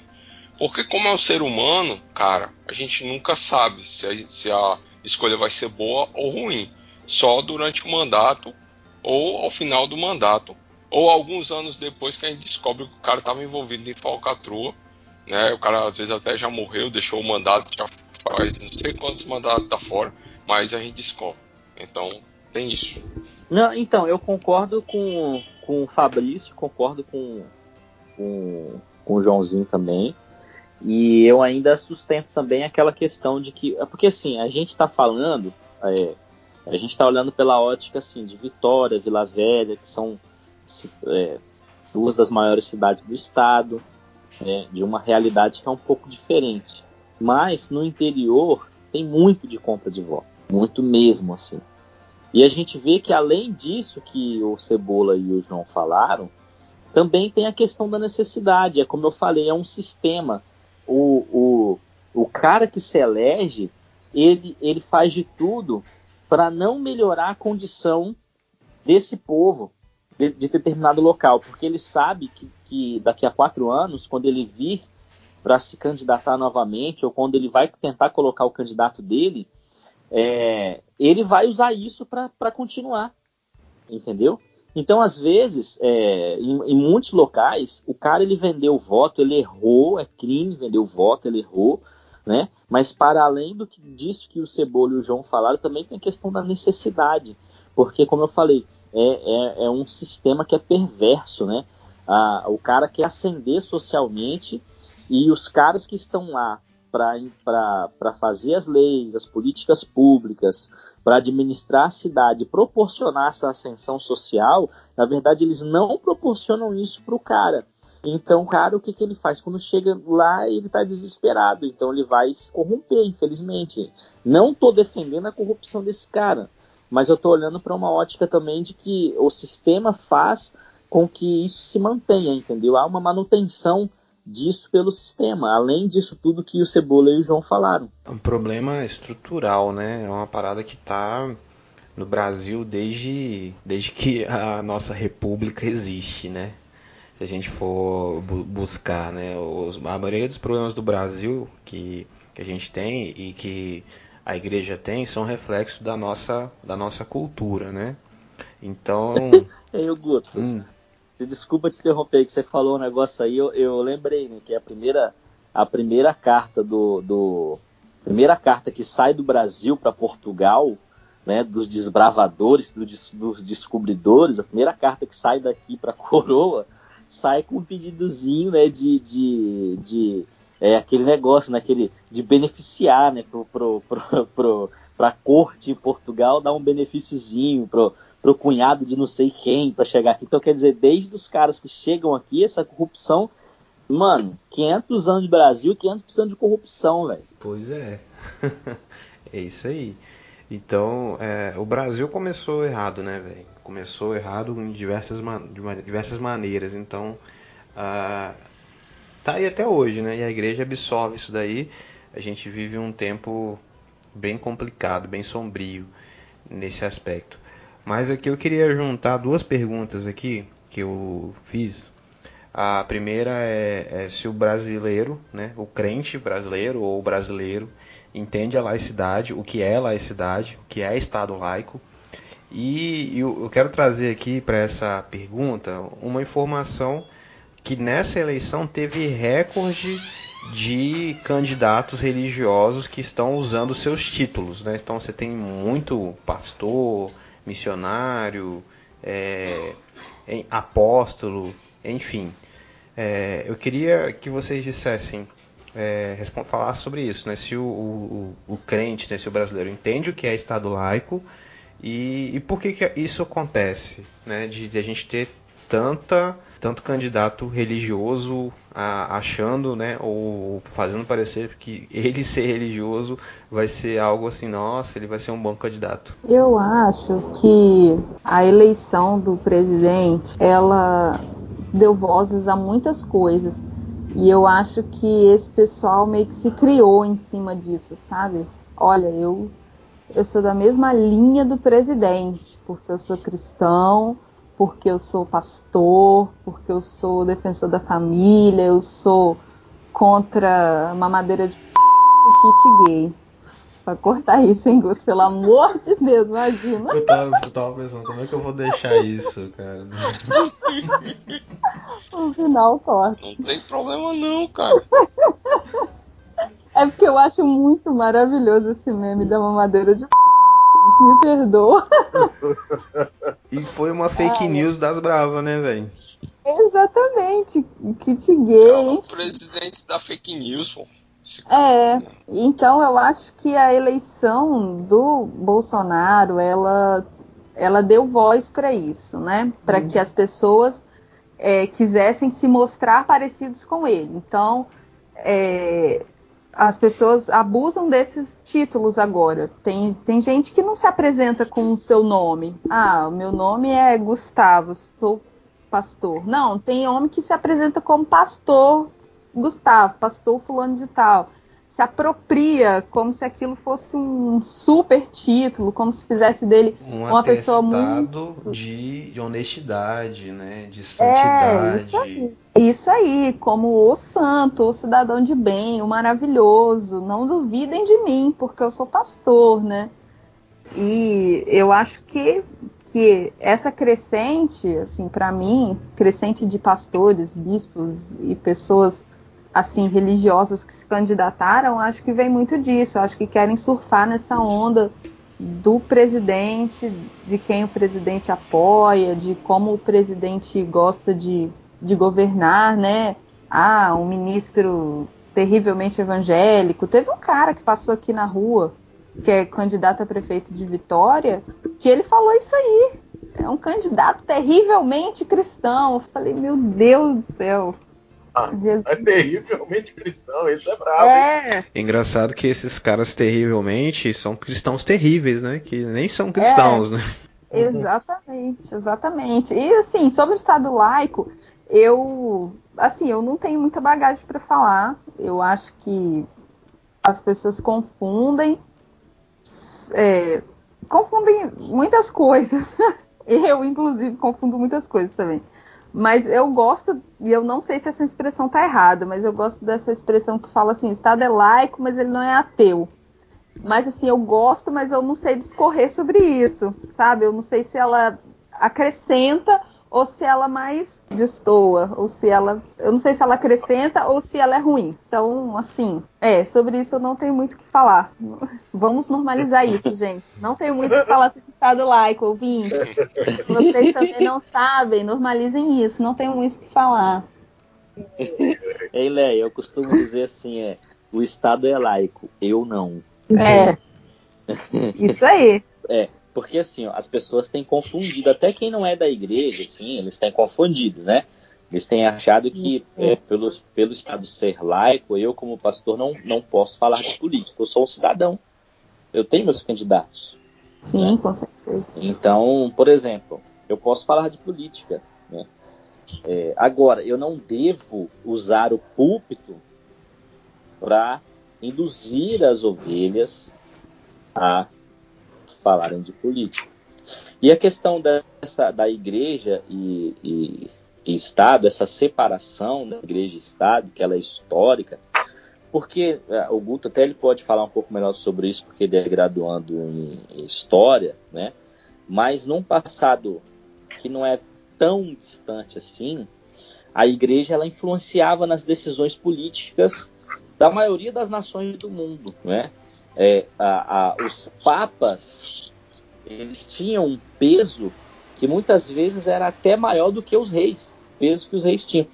Porque como é um ser humano, cara, a gente nunca sabe se a escolha vai ser boa ou ruim. Só durante o mandato ou ao final do mandato. Ou alguns anos depois que a gente descobre que o cara estava envolvido em falcatrua, né? O cara às vezes até já morreu, deixou o mandato, já faz não sei quantos mandatos tá fora, mas a gente descobre. Então, tem isso. Não, então, eu concordo com o Fabrício, concordo com o Joãozinho também. E eu ainda sustento também aquela questão de que... Porque assim, a gente está falando... a gente está olhando pela ótica assim, de Vitória, Vila Velha, que são duas das maiores cidades do estado, de uma realidade que é um pouco diferente. Mas no interior tem muito de compra de voto, muito mesmo assim. E a gente vê que além disso que o Cebola e o João falaram, também tem a questão da necessidade. É como eu falei, é um sistema. O cara que se elege, ele faz de tudo para não melhorar a condição desse povo de determinado local, porque ele sabe que daqui a 4 anos, quando ele vir para se candidatar novamente, ou quando ele vai tentar colocar o candidato dele, ele vai usar isso para continuar, entendeu? Então, às vezes, em muitos locais, o cara ele vendeu o voto, ele errou, é crime vender o voto, ele errou, né? Mas para além disso que o Cebola e o João falaram, também tem a questão da necessidade, porque, como eu falei, é um sistema que é perverso, né? O cara quer ascender socialmente e os caras que estão lá para fazer as leis, as políticas públicas, para administrar a cidade, proporcionar essa ascensão social, na verdade eles não proporcionam isso para o cara. Então, cara, o que ele faz? Quando chega lá, ele está desesperado, então ele vai se corromper, infelizmente. Não estou defendendo a corrupção desse cara, mas eu estou olhando para uma ótica também de que o sistema faz com que isso se mantenha, entendeu? Há uma manutenção disso pelo sistema, além disso tudo que o Cebola e o João falaram. É um problema estrutural, né? É uma parada que está no Brasil desde que a nossa república existe, né? Se a gente for buscar, né? A maioria dos problemas do Brasil que a gente tem e que a igreja tem são reflexos da nossa cultura, né? Então... Ei, Guto, desculpa te interromper, que você falou um negócio aí, eu lembrei, né, que é a primeira carta primeira carta que sai do Brasil para Portugal, né, dos desbravadores, dos descobridores, a primeira carta que sai daqui para a coroa, sai com um pedidozinho, né, de aquele negócio, né, de beneficiar, né, pra corte em Portugal, dar um benefíciozinho pro cunhado de não sei quem para chegar aqui. Então, quer dizer, desde os caras que chegam aqui, essa corrupção, mano, 500 anos de Brasil, 500 anos de corrupção, velho. Pois é. É isso aí. Então, o Brasil começou errado, né, velho? Começou errado de diversas maneiras. Então, tá aí até hoje, né? E a igreja absorve isso daí. A gente vive um tempo bem complicado, bem sombrio nesse aspecto. Mas aqui eu queria juntar duas perguntas aqui que eu fiz. A primeira é se o brasileiro, né, o crente brasileiro ou o brasileiro, entende a laicidade, o que é laicidade, o que é Estado laico. E eu quero trazer aqui para essa pergunta uma informação que nessa eleição teve recorde de candidatos religiosos que estão usando seus títulos, né? Então você tem muito pastor, missionário, apóstolo, enfim. Eu queria que vocês dissessem, falassem sobre isso, né? Se o crente, né, se o brasileiro entende o que é Estado laico e por que isso acontece, né? De a gente ter tanto candidato religioso achando, né, ou fazendo parecer que ele ser religioso vai ser algo assim, nossa, ele vai ser um bom candidato. Eu acho que a eleição do presidente, ela deu vozes a muitas coisas. E eu acho que esse pessoal meio que se criou em cima disso, sabe? Olha, eu sou da mesma linha do presidente, porque eu sou cristão, porque eu sou pastor, porque eu sou defensor da família, eu sou contra mamadeira de kit gay. Pra cortar isso, hein, Guto? Pelo amor de Deus, imagina. Eu tava pensando, como é que eu vou deixar isso, cara? No final, corta. Não tem problema não, cara. É porque eu acho muito maravilhoso esse meme da mamadeira de me perdoa. E foi uma fake news das bravas, né, velho? Exatamente. Kit gay. É o presidente da fake news, pô. Então eu acho que a eleição do Bolsonaro, ela deu voz para isso, né? Para que as pessoas quisessem se mostrar parecidos com ele. Então, as pessoas abusam desses títulos agora. Tem gente que não se apresenta com o seu nome. Ah, o meu nome é Gustavo, sou pastor. Não, tem homem que se apresenta como pastor Gustavo, pastor fulano de tal. Se apropria como se aquilo fosse um super título, como se fizesse dele uma pessoa muito... de honestidade, né? De santidade. Isso aí, como o santo, o cidadão de bem, o maravilhoso. Não duvidem de mim, porque eu sou pastor, né? E eu acho que essa crescente, assim, para mim, crescente de pastores, bispos e pessoas assim, religiosas que se candidataram, acho que vem muito disso. Acho que querem surfar nessa onda do presidente, de quem o presidente apoia, de como o presidente gosta de governar, né? Ah, um ministro terrivelmente evangélico. Teve um cara que passou aqui na rua, que é candidato a prefeito de Vitória, que ele falou isso aí. É um candidato terrivelmente cristão. Eu falei, meu Deus do céu. É terrivelmente cristão, isso é brabo. É engraçado que esses caras terrivelmente são cristãos terríveis, né? Que nem são cristãos, né? Exatamente. E assim, sobre o Estado laico, eu não tenho muita bagagem para falar. Eu acho que as pessoas confundem muitas coisas. Eu, inclusive, confundo muitas coisas também. Mas eu gosto, e eu não sei se essa expressão tá errada, mas eu gosto dessa expressão que fala assim, o Estado é laico, mas ele não é ateu. Mas assim, eu gosto, mas eu não sei discorrer sobre isso, sabe? Eu não sei se ela acrescenta ou se ela mais destoa, ou se ela... Eu não sei se ela acrescenta ou se ela é ruim. Então, assim, sobre isso eu não tenho muito o que falar. Vamos normalizar isso, gente. Não tenho muito o que falar sobre o Estado laico, ouvinte. Se vocês também não sabem, normalizem isso. Não tenho muito o que falar. Ei, Leia, eu costumo dizer assim, o Estado é laico, eu não. É. Isso aí. Porque assim, ó, as pessoas têm confundido, até quem não é da igreja, assim, eles têm confundido, né? Eles têm achado que pelo Estado ser laico, eu como pastor não posso falar de política, eu sou um cidadão, eu tenho meus candidatos. Sim, né? com certeza. Então, por exemplo, eu posso falar de política, né? Agora, eu não devo usar o púlpito para induzir as ovelhas a falarem de política. E a questão da igreja e Estado, essa separação da igreja e Estado, que ela é histórica, porque o Guto até ele pode falar um pouco melhor sobre isso, porque ele é graduando em História, né? Mas num passado que não é tão distante assim, a igreja ela influenciava nas decisões políticas da maioria das nações do mundo, né? Os papas eles tinham um peso que muitas vezes era até maior do que os reis, peso que os reis tinham.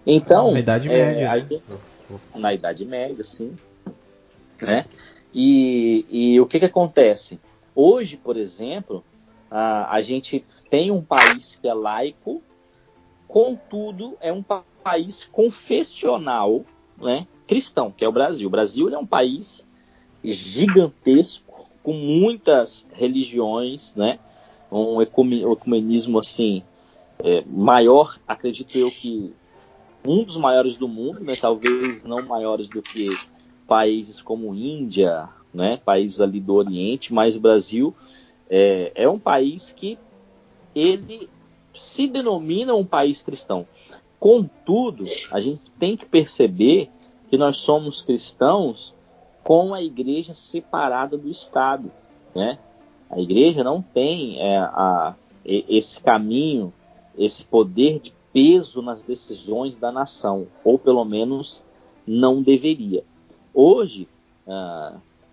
Então, Na Idade Média, né? Na Idade Média, sim. Né? E o que acontece? Hoje, por exemplo, a gente tem um país que é laico, contudo, é um país confessional, né, cristão, que é o Brasil. O Brasil é um país gigantesco, com muitas religiões, né, um ecumenismo assim, maior, acredito eu que um dos maiores do mundo, né, talvez não maiores do que países como Índia, né, países ali do Oriente, mas o Brasil é um país que ele se denomina um país cristão. Contudo, a gente tem que perceber que nós somos cristãos com a igreja separada do Estado, né? A igreja não tem esse caminho, esse poder de peso nas decisões da nação, ou pelo menos não deveria. Hoje,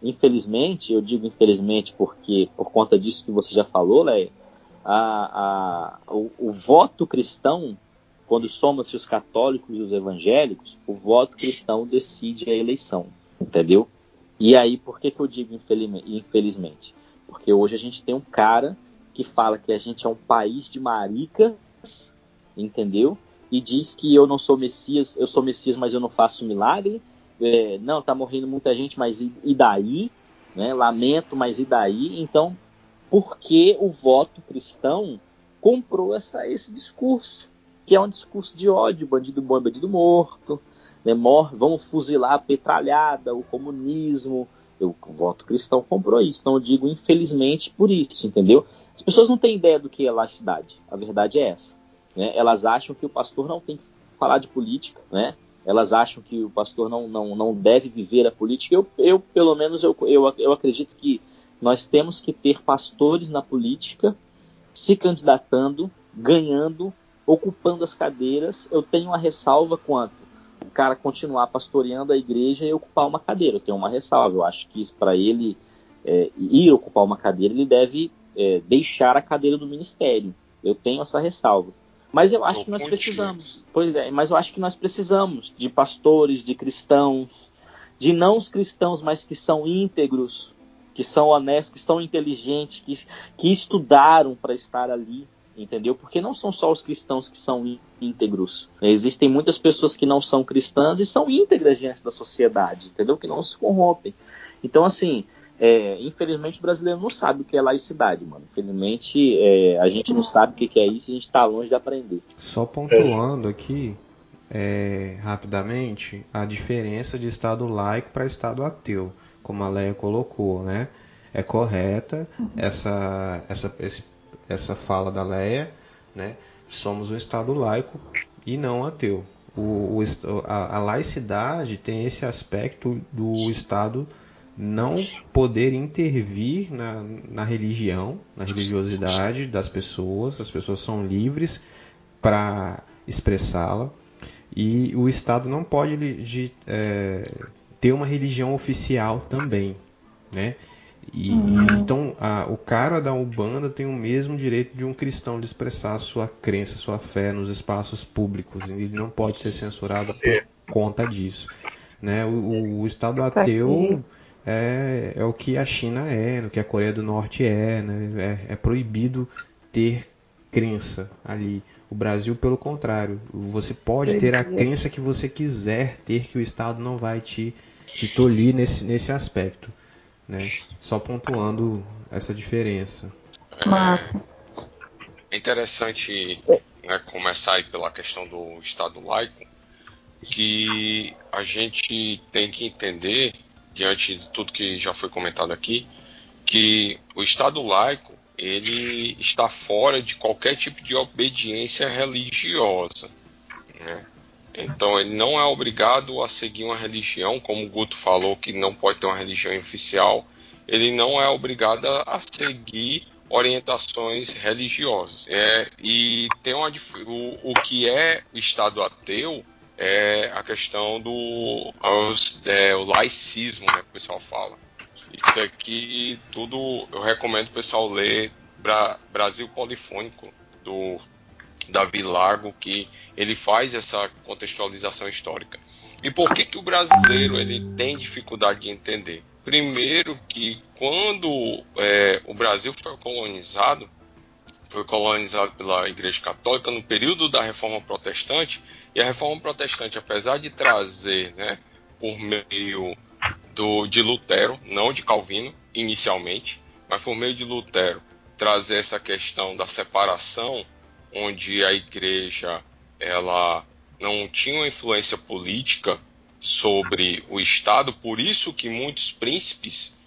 infelizmente, eu digo infelizmente porque por conta disso que você já falou, Leia, o voto cristão, quando somam-se os católicos e os evangélicos, o voto cristão decide a eleição, entendeu? E aí, por que eu digo infelizmente? Porque hoje a gente tem um cara que fala que a gente é um país de maricas, entendeu? E diz que eu não sou Messias, eu sou Messias, mas eu não faço milagre. Não, tá morrendo muita gente, mas e daí? Né? Lamento, mas e daí? Então, porque o voto cristão comprou esse discurso, que é um discurso de ódio, bandido bom e bandido morto, né? Vamos fuzilar a petralhada, o comunismo. O voto cristão comprou isso, então eu digo infelizmente por isso, entendeu? As pessoas não têm ideia do que é laicidade, a verdade é essa, né? Elas acham que o pastor não tem que falar de política, né? Elas acham que o pastor não deve viver a política. Eu pelo menos, eu acredito que nós temos que ter pastores na política, se candidatando, ganhando, ocupando as cadeiras. Eu tenho uma ressalva quanto o cara continuar pastoreando a igreja e ocupar uma cadeira. Eu tenho uma ressalva. Eu acho que para ele ir ocupar uma cadeira, ele deve deixar a cadeira do ministério. Eu tenho essa ressalva. Mas eu acho que nós precisamos. Pois é, mas eu acho que nós precisamos de pastores, de cristãos, de não os cristãos, mas que são íntegros, que são honestos, que são inteligentes, que estudaram para estar ali, entendeu? Porque não são só os cristãos que são íntegros. Existem muitas pessoas que não são cristãs e são íntegras diante da sociedade, entendeu? Que não se corrompem. Então, assim, infelizmente o brasileiro não sabe o que é laicidade, mano. Infelizmente a gente não sabe o que é isso e a gente está longe de aprender. Só pontuando aqui, rapidamente, a diferença de Estado laico para Estado ateu, como a Leia colocou, né? É correta essa fala da Leia, né? Somos um Estado laico e não ateu. A laicidade tem esse aspecto do Estado não poder intervir na religião, na religiosidade das pessoas. As pessoas são livres para expressá-la e o Estado não pode ter uma religião oficial também, né? Então o cara da Umbanda tem o mesmo direito de um cristão de expressar sua crença, sua fé nos espaços públicos. Ele não pode ser censurado por conta disso, né? O Estado ateu é o que a China o que a Coreia do Norte né? É proibido ter crença ali. O Brasil, pelo contrário, você pode ter a crença que você quiser ter, que o Estado não vai te tolir nesse aspecto, né? Só pontuando essa diferença. Massa. É interessante, né, começar aí pela questão do Estado laico, que a gente tem que entender, diante de tudo que já foi comentado aqui, que o Estado laico ele está fora de qualquer tipo de obediência religiosa, né? Então ele não é obrigado a seguir uma religião, como o Guto falou, que não pode ter uma religião oficial. Ele não é obrigado a seguir orientações religiosas. E tem o que é o Estado ateu é a questão do o laicismo, né, que o pessoal fala. Isso aqui tudo eu recomendo o pessoal ler Brasil Polifônico, do Davi Largo, que ele faz essa contextualização histórica. E por que o brasileiro ele tem dificuldade de entender? Primeiro que quando o Brasil foi colonizado pela Igreja Católica no período da Reforma Protestante, e a Reforma Protestante, apesar de trazer, né, por meio de Lutero, não de Calvino inicialmente, mas por meio de Lutero, trazer essa questão da separação, onde a Igreja ela não tinha uma influência política sobre o Estado, por isso que muitos príncipes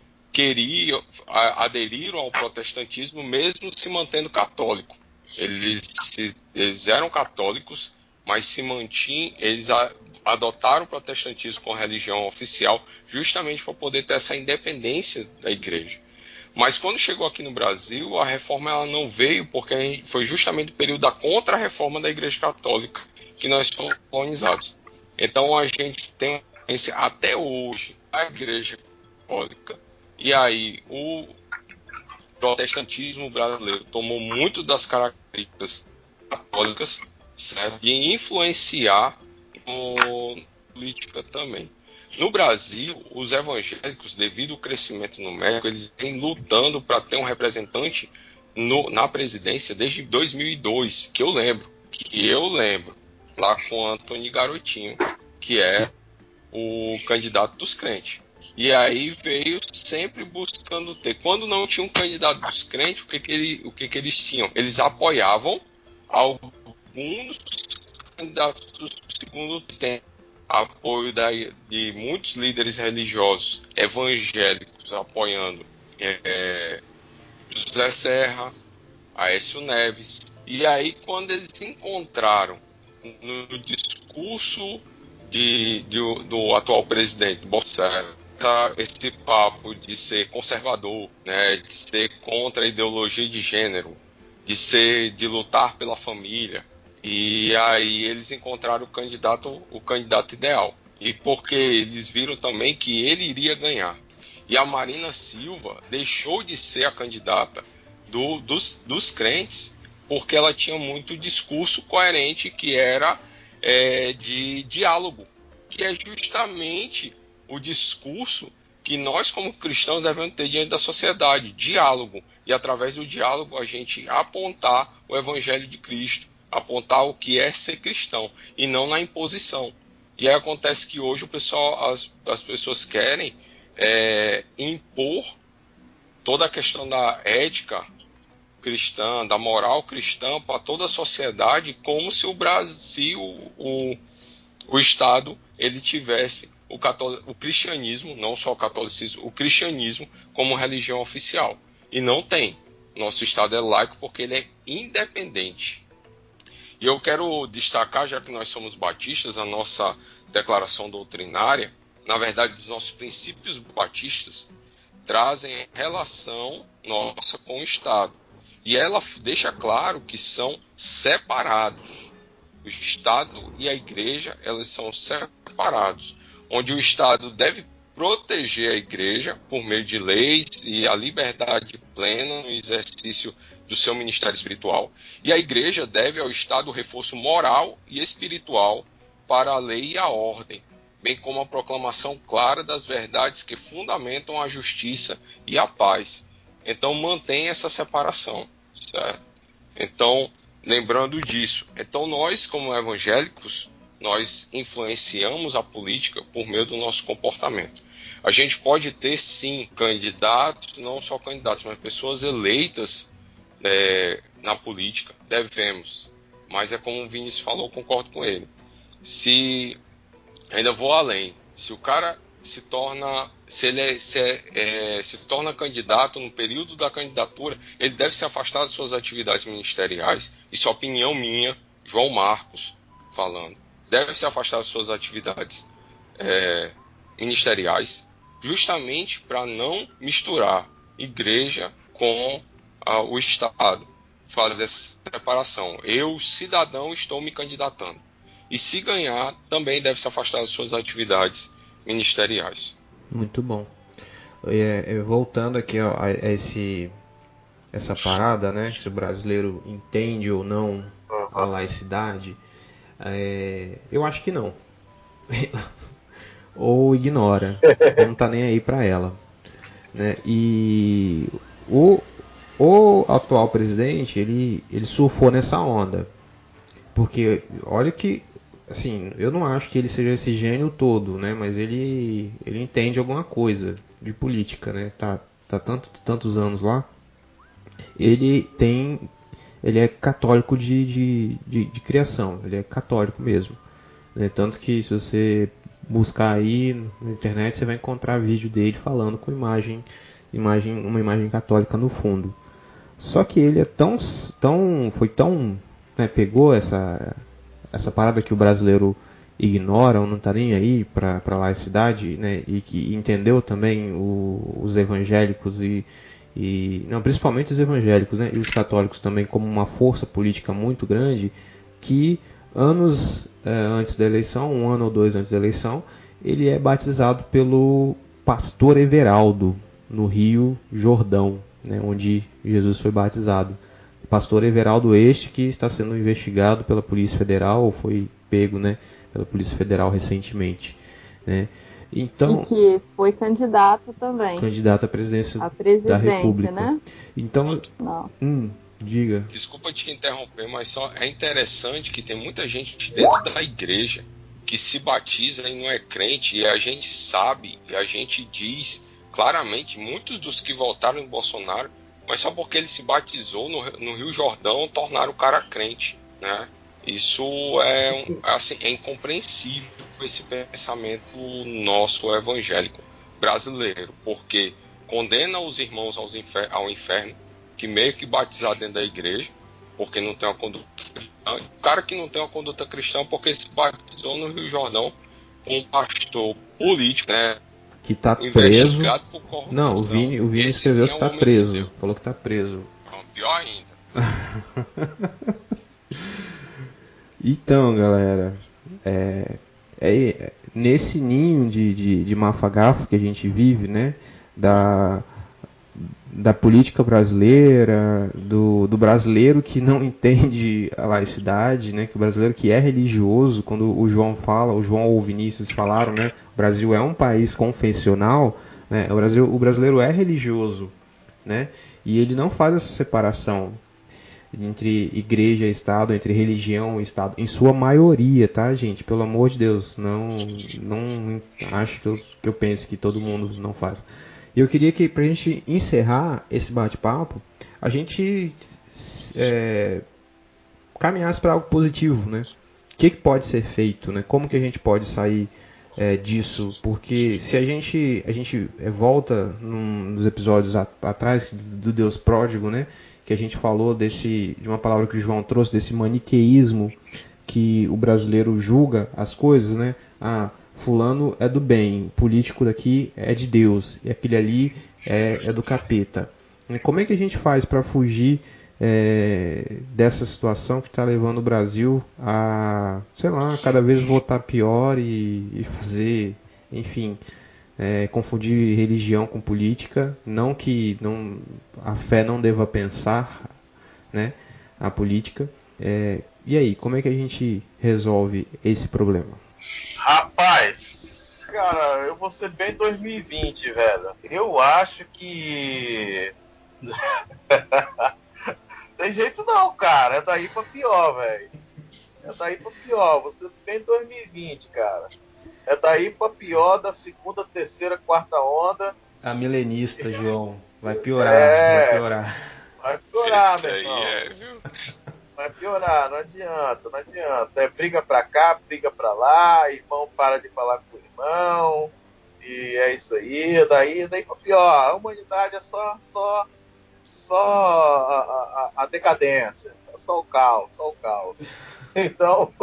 aderiram ao protestantismo mesmo se mantendo católico. Eles eram católicos, mas eles adotaram o protestantismo como religião oficial justamente para poder ter essa independência da Igreja. Mas quando chegou aqui no Brasil, a reforma ela não veio porque foi justamente o período da contra-reforma da Igreja Católica que nós fomos colonizados. Então a gente tem até hoje a Igreja Católica, e aí o protestantismo brasileiro tomou muito das características católicas, certo? E influenciar na política também. No Brasil, os evangélicos, devido ao crescimento numérico, eles vêm lutando para ter um representante na presidência desde 2002, que eu lembro, lá com Antônio Garotinho, que é o candidato dos crentes. E aí veio sempre buscando ter. Quando não tinha um candidato dos crentes, o que eles tinham? Eles apoiavam alguns candidatos do segundo tempo. Apoio de muitos líderes religiosos evangélicos apoiando José Serra, Aécio Neves. E aí, quando eles encontraram no discurso do atual presidente Bolsonaro esse papo de ser conservador, né, de ser contra a ideologia de gênero, de lutar pela família, e aí eles encontraram o candidato ideal. E porque eles viram também que ele iria ganhar. E a Marina Silva deixou de ser a candidata dos crentes porque ela tinha muito discurso coerente, que era de diálogo, que é justamente o discurso que nós como cristãos devemos ter diante da sociedade, diálogo. E através do diálogo a gente apontar o evangelho de Cristo, apontar o que é ser cristão, e não na imposição. E aí acontece que hoje as pessoas querem impor toda a questão da ética cristã, da moral cristã para toda a sociedade, como se o Brasil, o Estado, ele tivesse o cristianismo, não só o catolicismo, o cristianismo como religião oficial. E não tem. Nosso Estado é laico porque ele é independente. E eu quero destacar, já que nós somos batistas, a nossa declaração doutrinária, na verdade, os nossos princípios batistas, trazem relação nossa com o Estado. E ela deixa claro que são separados. O Estado e a Igreja, elas são separados. Onde o Estado deve proteger a igreja por meio de leis e a liberdade plena no exercício do seu ministério espiritual. E a igreja deve ao Estado o reforço moral e espiritual para a lei e a ordem, bem como a proclamação clara das verdades que fundamentam a justiça e a paz. Então mantém essa separação, certo? Então, lembrando disso, então nós como evangélicos, nós influenciamos a política por meio do nosso comportamento. A gente pode ter sim candidatos, não só candidatos, mas pessoas eleitas na política, devemos, mas é como o Vinícius falou, concordo com ele. Se ainda vou além, se o cara se torna candidato no período da candidatura, ele deve se afastar das suas atividades ministeriais. Isso é opinião minha, João Marcos falando, deve se afastar das suas atividades ministeriais, justamente para não misturar igreja com o Estado, fazer essa separação. Eu, cidadão, estou me candidatando. E se ganhar, também deve se afastar das suas atividades ministeriais. Muito bom. Voltando aqui a essa parada, né? Se o brasileiro entende ou não a laicidade, eu acho que não. Ou ignora, não tá nem aí para ela, né? E o atual presidente, ele surfou nessa onda, porque olha que, assim, eu não acho que ele seja esse gênio todo, né? Mas ele entende alguma coisa de política, né? Tá tantos anos lá. Ele é católico de criação, ele é católico mesmo, né? Tanto que se você buscar aí na internet, você vai encontrar vídeo dele falando com uma imagem católica no fundo. Só que ele é foi tão, né, pegou essa parada que o brasileiro ignora ou não está nem aí para a laicidade, né, e que entendeu também os evangélicos não, principalmente os evangélicos, né, e os católicos também como uma força política muito grande, que anos antes da eleição, 1 ano ou 2 antes da eleição, ele é batizado pelo pastor Everaldo no Rio Jordão, né, onde Jesus foi batizado. O pastor Everaldo que está sendo investigado pela Polícia Federal, ou foi pego, né, pela Polícia Federal recentemente, né? Então, e que foi candidato também. Candidato à presidência da República. Né? Então, diga. Desculpa te interromper, mas só é interessante que tem muita gente dentro da igreja que se batiza e não é crente, e a gente sabe, e a gente diz claramente, muitos dos que votaram em Bolsonaro, mas só porque ele se batizou no Rio Jordão, tornaram o cara crente, né? Isso é incompreensível, esse pensamento nosso evangélico brasileiro, porque condena os irmãos ao inferno, que meio que batizar dentro da igreja, porque não tem uma conduta cristã. O cara que não tem uma conduta cristã, porque se batizou no Rio Jordão com um pastor político, né? Que tá preso. Por corrupção. Não, o Vini escreveu que tá preso. Falou que tá preso. Não, pior ainda. Então, galera, nesse ninho de mafagafo que a gente vive, né? Da política brasileira, do brasileiro que não entende a laicidade, né? Que o brasileiro que é religioso, quando o João ou o Vinícius falaram, né? O Brasil é um país confessional, né? O brasileiro é religioso, né? E ele não faz essa separação entre igreja e Estado, entre religião e Estado, em sua maioria, tá, gente? Pelo amor de Deus, não acho que eu pense que todo mundo não faz. E eu queria que, pra gente encerrar esse bate-papo, a gente caminhasse para algo positivo, né? O que pode ser feito, né? Como que a gente pode sair disso? Porque se a gente volta nos episódios atrás do Deus pródigo, né? Que a gente falou de uma palavra que o João trouxe, desse maniqueísmo que o brasileiro julga as coisas, né? Fulano é do bem, político daqui é de Deus, e aquele ali é do capeta. Como é que a gente faz para fugir dessa situação que está levando o Brasil a, sei lá, cada vez votar pior e fazer, enfim, confundir religião com política, não que a fé não deva pensar, né, a política. E aí, como é que a gente resolve esse problema? Rapaz, cara, eu vou ser bem 2020, velho. Eu acho que... Tem jeito não, cara. É daí pra pior, velho. É daí pra pior. Você bem 2020, cara. É daí pra pior da segunda, terceira, quarta onda. A milenista, João. Vai piorar, vai piorar. Vai piorar, Esse meu aí irmão. viu? Vai piorar, não adianta, não adianta. É briga pra cá, briga pra lá, irmão para de falar com o irmão. E é isso aí, daí pra pior. A humanidade é só a decadência. É só o caos, só o caos. Então,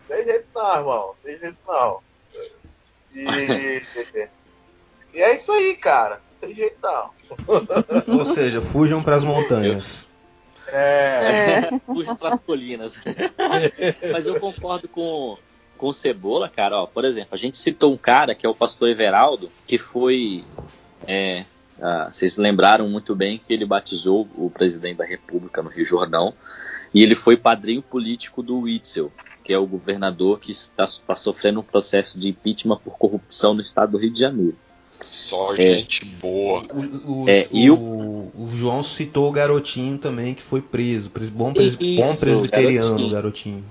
tem jeito não, irmão. Tem jeito não. E é isso aí, cara. Tem jeito não. Ou seja, fujam para as montanhas. Fujam para as colinas. Mas eu concordo com o Cebola, cara. Ó, por exemplo, a gente citou um cara que é o pastor Everaldo, que foi... vocês lembraram muito bem que ele batizou o presidente da República no Rio Jordão, e ele foi padrinho político do Witzel, que é o governador que está sofrendo um processo de impeachment por corrupção no estado do Rio de Janeiro. Só gente boa. O João citou o garotinho também, que foi preso. Bom presbiteriano, o garotinho.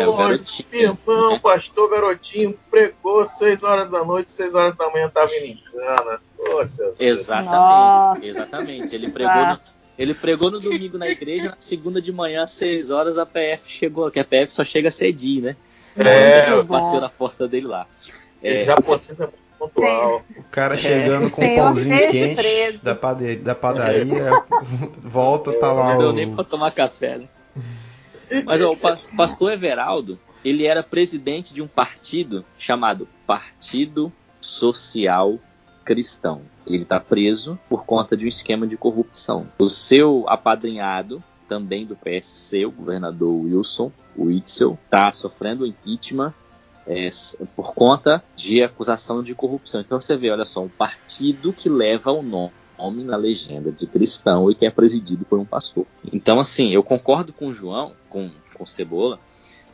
O garotinho. Irmão, pastor garotinho pregou 6 horas da noite, 6 horas da manhã tava indo em cana. Poxa. Exatamente. Ele pregou no domingo na igreja, na segunda de manhã, às 6 horas, a PF chegou, que a PF só chega cedinho, né? Bateu na porta dele lá. Já precisa pontual. O cara chegando com um pãozinho quente da padaria, volta, tá lá. Não deu nem pra tomar café, né? Mas o pastor Everaldo, ele era presidente de um partido chamado Partido Social Cristão. Ele está preso por conta de um esquema de corrupção. O seu apadrinhado, também do PSC, o governador Wilson Witzel, está sofrendo impeachment por conta de acusação de corrupção. Então você vê, olha só, um partido que leva o nome na legenda de cristão e que é presidido por um pastor. Então, assim, eu concordo com o João, com o Cebola,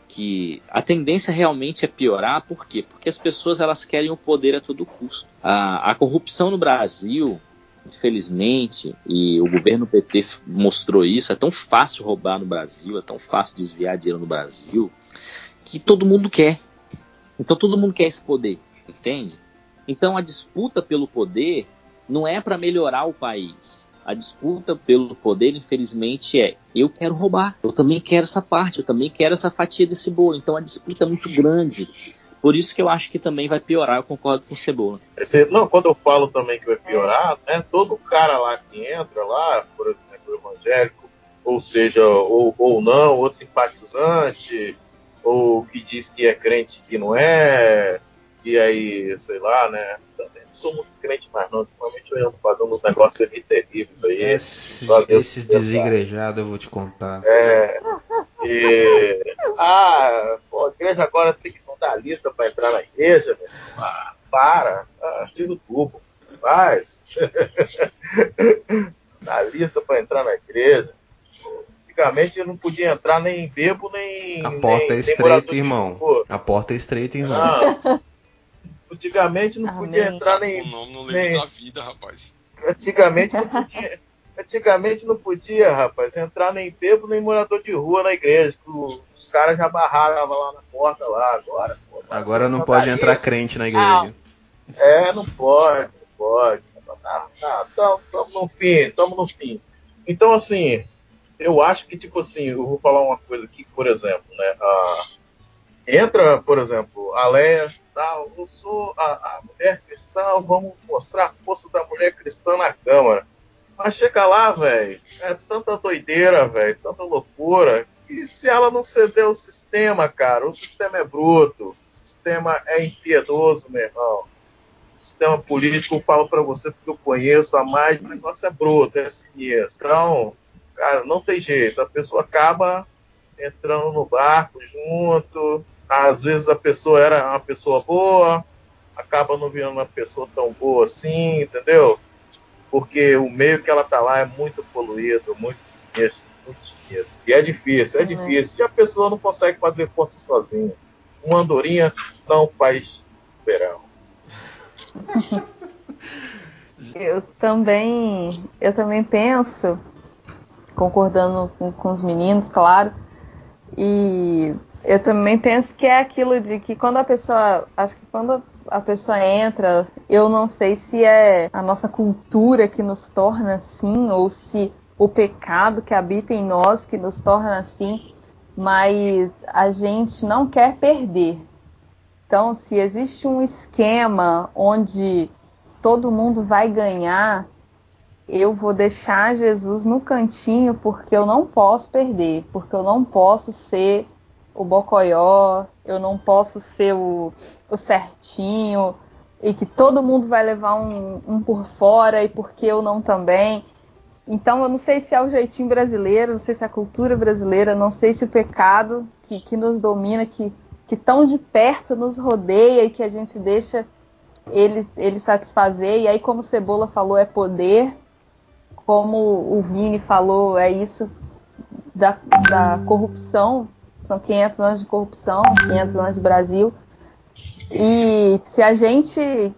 que a tendência realmente é piorar. Por quê? Porque as pessoas elas querem o poder a todo custo. A corrupção no Brasil, infelizmente, e o governo PT mostrou isso, é tão fácil roubar no Brasil, é tão fácil desviar dinheiro no Brasil, que todo mundo quer. Então todo mundo quer esse poder, entende? Então a disputa pelo poder não é para melhorar o país. A disputa pelo poder, infelizmente, eu quero roubar, eu também quero essa parte, eu também quero essa fatia desse bolo. Então a disputa é muito grande. Por isso que eu acho que também vai piorar, eu concordo com o Cebola. Quando eu falo também que vai piorar, né, todo cara lá que entra lá, por exemplo, evangélico, ou seja, ou não, ou simpatizante, ou que diz que é crente que não é, e aí, sei lá, né, também não sou muito crente mais não, ultimamente eu ando fazendo uns negócios meio terríveis aí. Esses desigrejados eu vou te contar. A igreja agora tem que mandar lista para entrar na igreja, tira o tubo, faz. Na lista para entrar na igreja. Antigamente eu não podia entrar nem bebo, nem. A porta é estreita, irmão. A porta é estreita, irmão. Antigamente não podia entrar nem. O nome no livro da vida, rapaz. Antigamente não podia, rapaz, entrar nem bebo, nem morador de rua na igreja. Os caras já barraram lá na porta lá agora. Agora não pode entrar crente na igreja. Não pode. Tamo no fim. Então, assim, eu acho que, tipo assim, eu vou falar uma coisa aqui, por exemplo, né? Entra, por exemplo, a Leia, tal, eu sou a mulher cristã, vamos mostrar a força da mulher cristã na Câmara. Mas chega lá, velho, é tanta doideira, velho, tanta loucura, que se ela não ceder ao sistema, cara, o sistema é bruto, o sistema é impiedoso, meu irmão. O sistema político, eu falo pra você porque eu conheço há mais, o negócio é bruto, é sinistro. Então, cara, não tem jeito, a pessoa acaba entrando no barco junto, às vezes a pessoa era uma pessoa boa, acaba não virando uma pessoa tão boa assim, entendeu? Porque o meio que ela tá lá é muito poluído, muito sinistro, muito sinistro. E é difícil, é difícil. E a pessoa não consegue fazer força sozinha. Uma andorinha não faz verão. Eu também penso, concordando com os meninos, claro, e eu também penso que é aquilo de que quando a pessoa entra, eu não sei se é a nossa cultura que nos torna assim, ou se o pecado que habita em nós que nos torna assim, mas a gente não quer perder. Então, se existe um esquema onde todo mundo vai ganhar, eu vou deixar Jesus no cantinho porque eu não posso perder, porque eu não posso ser o bocoió, eu não posso ser o certinho, e que todo mundo vai levar um por fora, e porque eu não também. Então eu não sei se é o jeitinho brasileiro, não sei se é a cultura brasileira, não sei se o pecado que nos domina, que tão de perto nos rodeia e que a gente deixa ele satisfazer. E aí, como o Cebola falou, é poder. Como o Vini falou, é isso da corrupção. São 500 anos de corrupção, 500 anos de Brasil. E se a gente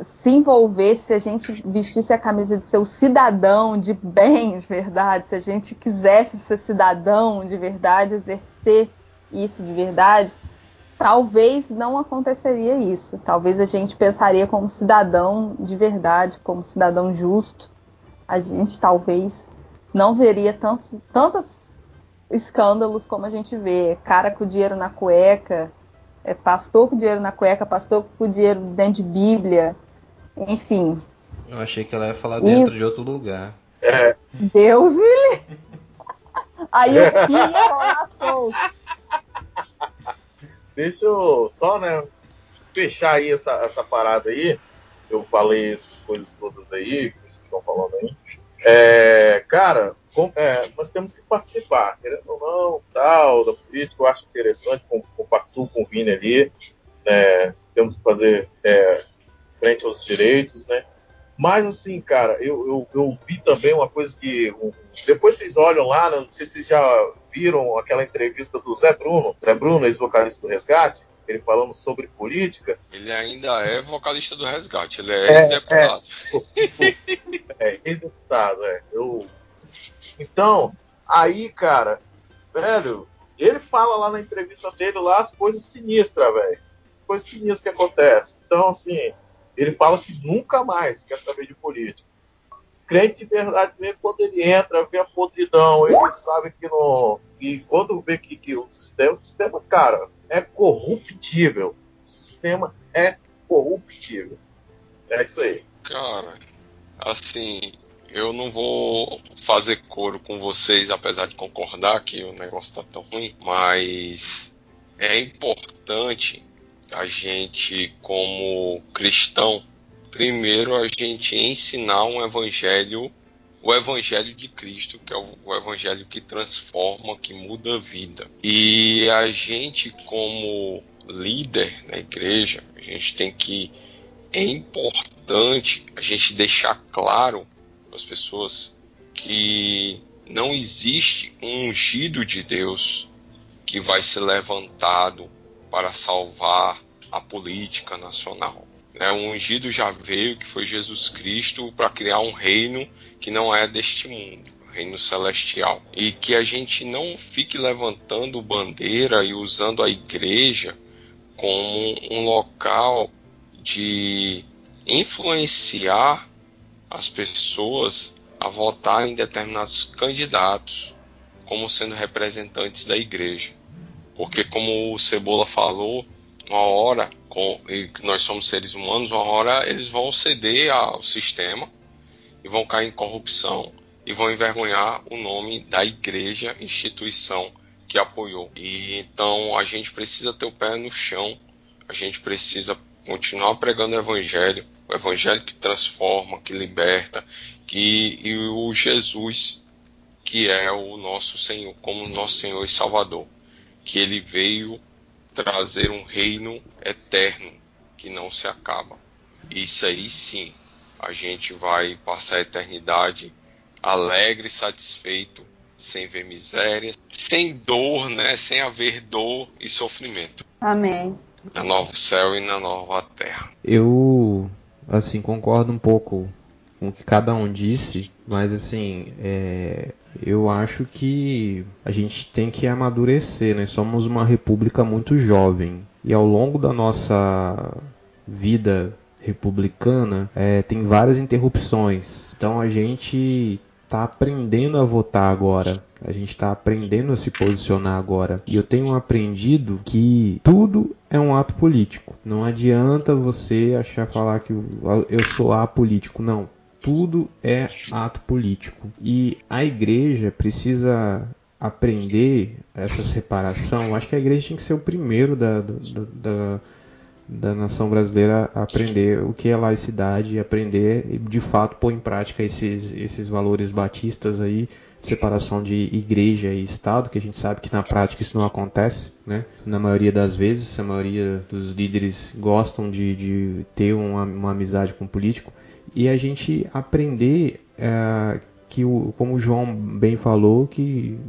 se envolvesse, se a gente vestisse a camisa de ser o cidadão de bem, de verdade, se a gente quisesse ser cidadão de verdade, exercer isso de verdade, talvez não aconteceria isso. Talvez a gente pensaria como cidadão de verdade, como cidadão justo. A gente talvez não veria tantos escândalos como a gente vê. Cara com dinheiro na cueca, pastor com dinheiro na cueca, pastor com dinheiro dentro de Bíblia, enfim. Eu achei que ela ia falar dentro de outro lugar. Deus me livre. Aí o Pia passou. Deixa eu só, fechar aí essa parada aí. Eu falei essas coisas todas aí, que vocês estão falando aí. Cara, nós temos que participar, querendo ou não, tal, da política. Eu acho interessante, compactuo com o Vini ali. Temos que fazer frente aos direitos, né? Mas, assim, cara, eu vi também uma coisa que... Depois vocês olham lá, não sei se vocês já viram aquela entrevista do Zé Bruno, ex-vocalista do Resgate, ele falando sobre política. Ele ainda é vocalista do Resgate, ele é ex-deputado. Ex-deputado, Então, aí, cara, velho, ele fala lá na entrevista dele lá as coisas sinistras, velho. As coisas sinistras que acontecem. Então, assim, ele fala que nunca mais quer saber de política. Crente de verdade mesmo, quando ele entra, vê a podridão, ele sabe que não... E quando vê que o sistema, cara, é corruptível. O sistema é corruptível. É isso aí. Cara, assim, eu não vou fazer coro com vocês, apesar de concordar que o negócio tá tão ruim, mas é importante a gente, como cristão, primeiro a gente ensinar o evangelho de Cristo, que é o evangelho que transforma, que muda a vida. E a gente, como líder na igreja, a gente tem que... É importante a gente deixar claro para as pessoas que não existe um ungido de Deus que vai ser levantado para salvar a política nacional. O ungido já veio, que foi Jesus Cristo, para criar um reino que não é deste mundo, reino celestial. E que a gente não fique levantando bandeira e usando a igreja como um local de influenciar as pessoas a votar em determinados candidatos como sendo representantes da igreja. Porque, como o Cebola falou, uma hora, e nós somos seres humanos, uma hora eles vão ceder ao sistema e vão cair em corrupção e vão envergonhar o nome da igreja, instituição que apoiou. E então a gente precisa ter o pé no chão, a gente precisa continuar pregando o evangelho que transforma, que liberta, e o Jesus, que é o nosso Senhor, como nosso Senhor e Salvador, que ele veio trazer um reino eterno que não se acaba. Isso aí sim, a gente vai passar a eternidade alegre, satisfeito, sem ver miséria, sem dor, né? Sem haver dor e sofrimento. Amém. Na novo céu e na nova terra. Eu, assim, concordo um pouco com o que cada um disse, mas assim, eu acho que a gente tem que amadurecer, né? Somos uma república muito jovem e ao longo da nossa vida republicana tem várias interrupções. Então a gente está aprendendo a votar agora. A gente está aprendendo a se posicionar agora. E eu tenho aprendido que tudo é um ato político. Não adianta você falar que eu sou apolítico. Não. Tudo é ato político. E a igreja precisa aprender essa separação. Eu acho que a igreja tinha que ser o primeiro da nação brasileira a aprender o que é laicidade, aprender e de fato pôr em prática esses valores batistas aí, separação de igreja e Estado, que a gente sabe que na prática isso não acontece, né? Na maioria das vezes, a maioria dos líderes gostam de ter uma amizade com o político, e a gente aprender como o João bem falou, que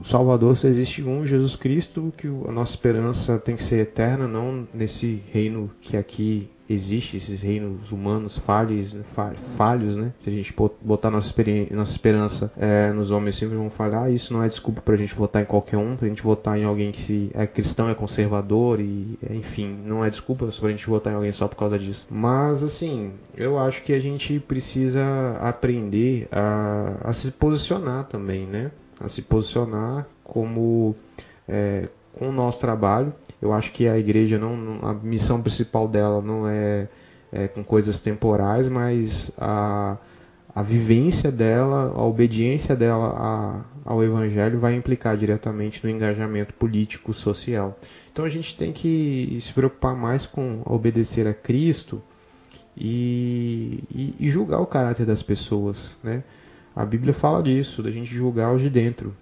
o Salvador só existe um, Jesus Cristo, que a nossa esperança tem que ser eterna, não nesse reino que aqui existe, esses reinos humanos falhos, né? Se a gente botar nossa esperança nos homens, sempre vão falhar. Isso não é desculpa pra gente votar em qualquer um, pra gente votar em alguém que é cristão, é conservador, e enfim, não é desculpa pra gente votar em alguém só por causa disso. Mas assim, eu acho que a gente precisa aprender a se posicionar também, né? A se posicionar como com o nosso trabalho. Eu acho que a igreja a missão principal dela não é com coisas temporais, mas a vivência dela, a obediência dela ao evangelho vai implicar diretamente no engajamento político social. Então a gente tem que se preocupar mais com obedecer a Cristo e julgar o caráter das pessoas, né? A Bíblia fala disso, da gente julgar os de dentro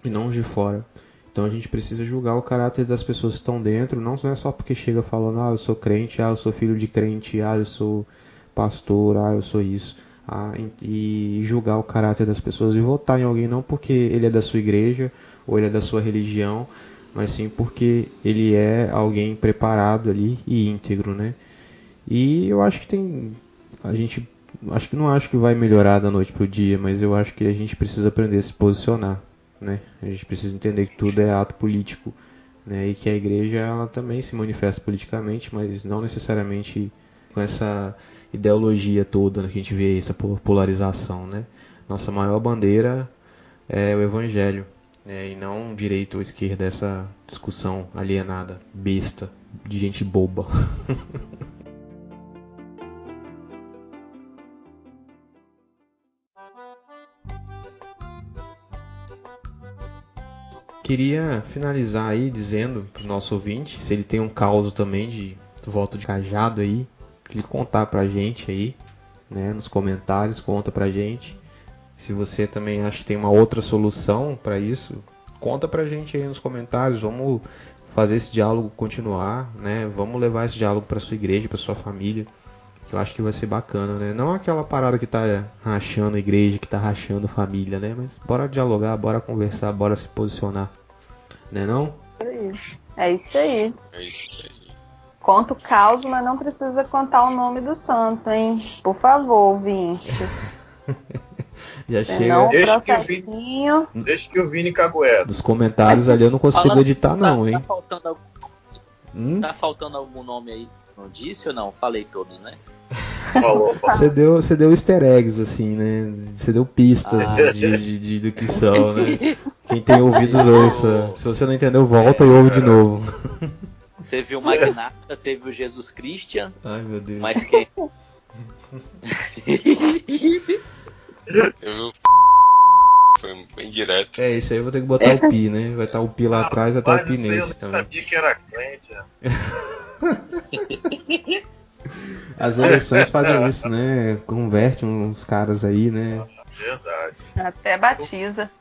e não os de fora. Então a gente precisa julgar o caráter das pessoas que estão dentro, não é só porque chega falando, eu sou crente, eu sou filho de crente, eu sou pastor, eu sou isso. E julgar o caráter das pessoas e votar em alguém não porque ele é da sua igreja ou ele é da sua religião, mas sim porque ele é alguém preparado ali e íntegro, né? E eu acho que não acho que vai melhorar da noite pro dia, mas eu acho que a gente precisa aprender a se posicionar, né? A gente precisa entender que tudo é ato político, né? E que a igreja ela também se manifesta politicamente, mas não necessariamente com essa ideologia toda, né? Que a gente vê essa polarização, né? Nossa maior bandeira é o evangelho, né? E não direita ou esquerda, essa discussão alienada, besta, de gente boba. Queria finalizar aí dizendo pro nosso ouvinte, se ele tem um caso também de voto de cajado aí, que ele contar pra gente aí, né, nos comentários, conta pra gente. Se você também acha que tem uma outra solução para isso, conta pra gente aí nos comentários. Vamos fazer esse diálogo continuar, né? Vamos levar esse diálogo pra sua igreja, pra sua família, que eu acho que vai ser bacana, né? Não aquela parada que tá rachando a igreja, que tá rachando a família, né? Mas bora dialogar, bora conversar, bora se posicionar, né não? É isso aí. É isso aí. Conta o caos, mas não precisa contar o nome do santo, hein? Por favor, Vinícius. Já Senão, chega. Deixa que o Vini cagueta. Dos comentários ali eu não consigo editar não, hein? Tá faltando algum nome aí? Não disse ou não? Falei todos, né? Você deu easter eggs, assim, né? Você deu pistas do que são, né? Quem tem ouvidos ouça. Se você não entendeu, volta e ouve de novo. Teve o Magnata, teve o Jesus Christian. Ai, meu Deus. Mas quem? Foi bem direto. Isso aí eu vou ter que botar o pi, né? Vai estar o pi lá atrás, vai estar o pi nesse eu não também. sabia que era crente. As eleições fazem isso, né? Converte uns caras aí, né? Verdade. Até batiza.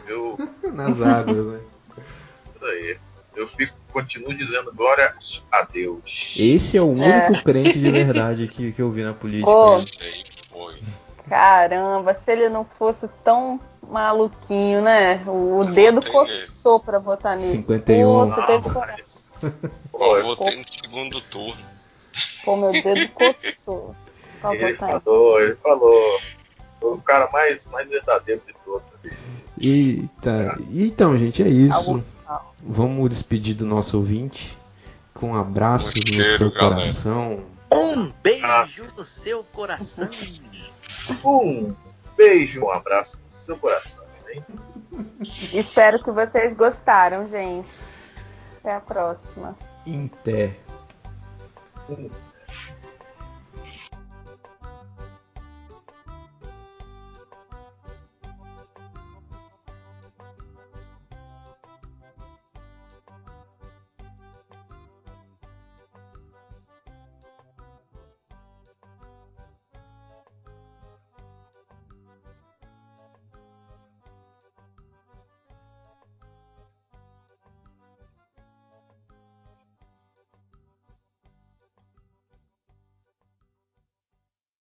Eu... Nas águas, né? Isso aí. eu continuo dizendo glória a Deus. Esse é o único crente de verdade que eu vi na política. Pô. Sei que foi. Caramba, se ele não fosse tão maluquinho, né? O Eu dedo votei coçou pra votar nele. 51. Pô, você teve coragem. Eu votei no segundo turno. Pô, meu dedo coçou pra Ele votar falou. O cara mais verdadeiro de todos. Eita. Então, gente, é isso. Algo- Vamos despedir do nosso ouvinte com um abraço Um no cheiro, seu galera. coração. Um beijo no seu coração. Um beijo, um abraço no seu coração. Hein? Espero que vocês gostaram, gente. Até a próxima. Inter. Um